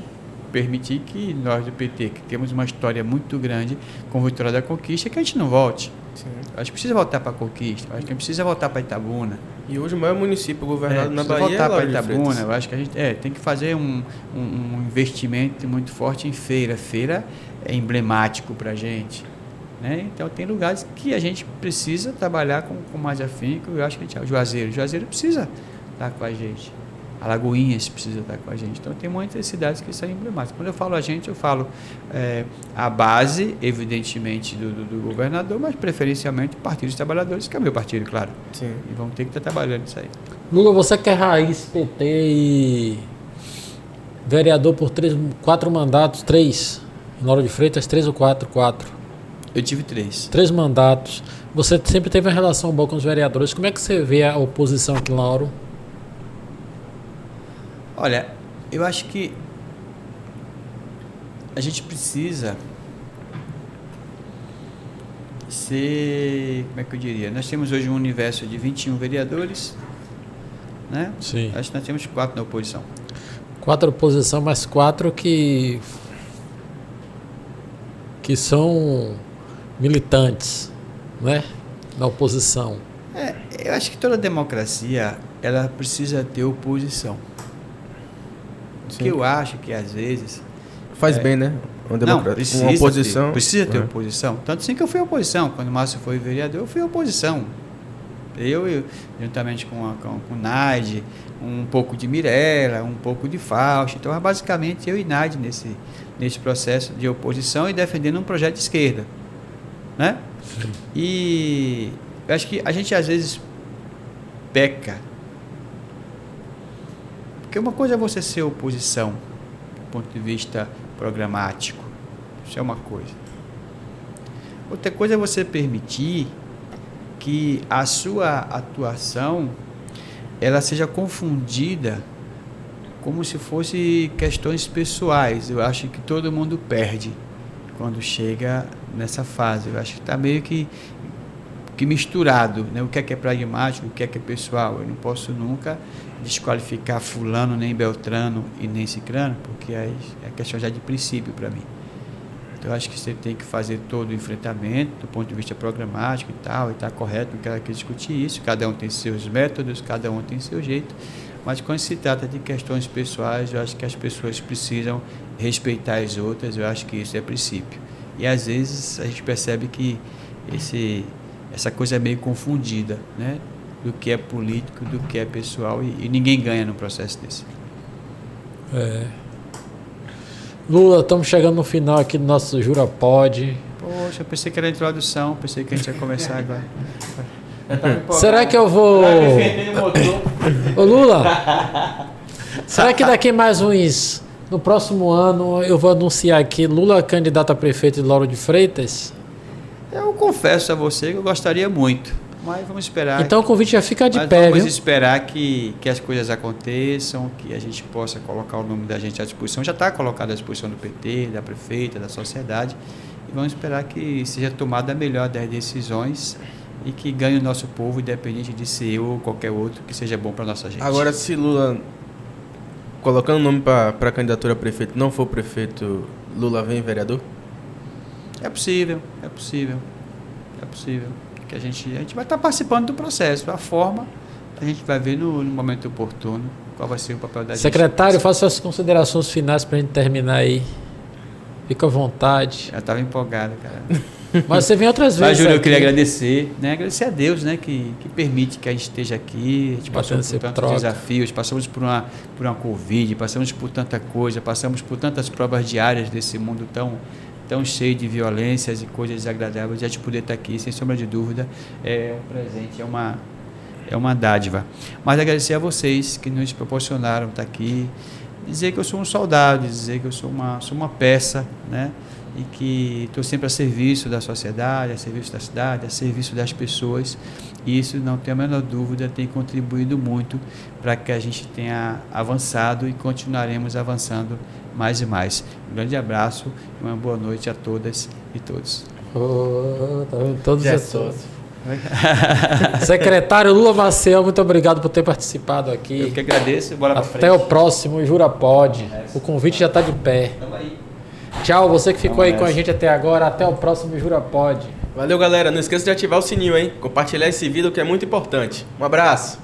permitir que nós do PT, que temos uma história muito grande com a Vitória da Conquista, que a gente não volte. Sim. Acho que precisa voltar para a Conquista, acho que precisa voltar para Itabuna. E hoje o maior município governado na Bahia voltar para Itabuna. Eu acho que a gente tem que fazer um investimento muito forte em feira. Feira é emblemático para a gente. Né? Então tem lugares que a gente precisa trabalhar com mais afinco. Eu acho que o Juazeiro precisa estar com a gente, Alagoinhas precisa estar com a gente. Então tem muitas cidades que são emblemáticas. Quando eu falo a gente, eu falo a base, evidentemente, do governador, mas preferencialmente o Partido dos Trabalhadores, que é o meu partido, claro. Sim. E vamos ter que estar trabalhando isso aí. Lula, você quer raiz, PT e vereador por 4 mandatos, 3? Em Lauro de Freitas, 3 ou 4? 4. Eu tive 3. 3 mandatos. Você sempre teve uma relação boa com os vereadores. Como é que você vê a oposição aqui em Lauro? Olha, eu acho que a gente precisa ser, como é que eu diria? Nós temos hoje um universo de 21 vereadores, né? Sim. Acho que nós temos 4 na oposição. 4 oposição, mas 4 que são militantes, né? Da oposição. Eu acho que toda democracia, ela precisa ter oposição. O que eu acho que às vezes... Faz bem, né? Não, Uma oposição. Precisa ter oposição. Tanto assim que eu fui oposição. Quando o Márcio foi vereador, eu fui oposição. Eu juntamente com o Naide, um pouco de Mirella, um pouco de Fausto. Então, basicamente, eu e Naide nesse processo de oposição e defendendo um projeto de esquerda. Né? Sim. E eu acho que a gente, às vezes, peca. Porque uma coisa é você ser oposição, do ponto de vista programático. Isso é uma coisa. Outra coisa é você permitir que a sua atuação ela seja confundida como se fosse questões pessoais. Eu acho que todo mundo perde quando chega nessa fase. Eu acho que está meio que misturado, né? O que é pragmático, o que é pessoal. Eu não posso nunca desqualificar fulano, nem beltrano e nem cicrano, porque é questão já de princípio para mim. Então, eu acho que você tem que fazer todo o enfrentamento do ponto de vista programático e tal, e está correto, não quero aqui discutir isso, cada um tem seus métodos, cada um tem seu jeito, mas quando se trata de questões pessoais, eu acho que as pessoas precisam respeitar as outras, eu acho que isso é princípio. E às vezes a gente percebe que essa coisa é meio confundida, né? Do que é político, do que é pessoal, e ninguém ganha no processo desse. Lula, estamos chegando no final aqui do nosso Jura Pod. Poxa, eu pensei que era a introdução, pensei que a gente ia começar agora. Será que eu vou... Ô Lula, será que daqui mais uns... No próximo ano eu vou anunciar aqui Lula candidato a prefeito de Lauro de Freitas? Eu confesso a você que eu gostaria muito, mas vamos esperar. Então o convite já fica de mas pé, vamos viu? esperar que as coisas aconteçam, que a gente possa colocar o nome da gente à disposição. Já está colocado à disposição do PT, da prefeita, da sociedade. E vamos esperar que seja tomada a melhor das decisões e que ganhe o nosso povo, independente de ser eu ou qualquer outro, que seja bom para a nossa gente. Agora, se Lula, colocando o nome para a candidatura a prefeito, não for prefeito, Lula vem vereador? É possível. Que a gente vai estar participando do processo. A forma, a gente vai ver no momento oportuno qual vai ser o papel da gente. Secretário, faça suas considerações finais para a gente terminar aí. Fica à vontade. Eu estava empolgado, cara. Mas você vem outras vezes. Mas, Júlio, eu aqui. queria agradecer, né? Agradecer a Deus, né? Que permite que a gente esteja aqui. A gente passou por tantos desafios, passamos por uma Covid, passamos por tanta coisa, passamos por tantas provas diárias desse mundo tão cheio de violências e coisas desagradáveis. A gente poder estar aqui, sem sombra de dúvida, é um presente, é uma dádiva. Mas agradecer a vocês que nos proporcionaram estar aqui, dizer que eu sou um soldado, dizer que eu sou uma peça, né? E que estou sempre a serviço da sociedade, a serviço da cidade, a serviço das pessoas. E isso, não tenho a menor dúvida, tem contribuído muito para que a gente tenha avançado e continuaremos avançando mais e mais. Um grande abraço e uma boa noite a todas e todos. Tá vendo? Todos e todos. Secretário Lula Maciel, muito obrigado por ter participado aqui. Eu que agradeço. Bora pra frente. Até o próximo Jura Pod. O convite já está de pé. Tamo aí. Tchau, você que ficou aí com a gente até agora. Até o próximo Jura Pod. Valeu, galera. Não esqueça de ativar o sininho, hein? Compartilhar esse vídeo que é muito importante. Um abraço.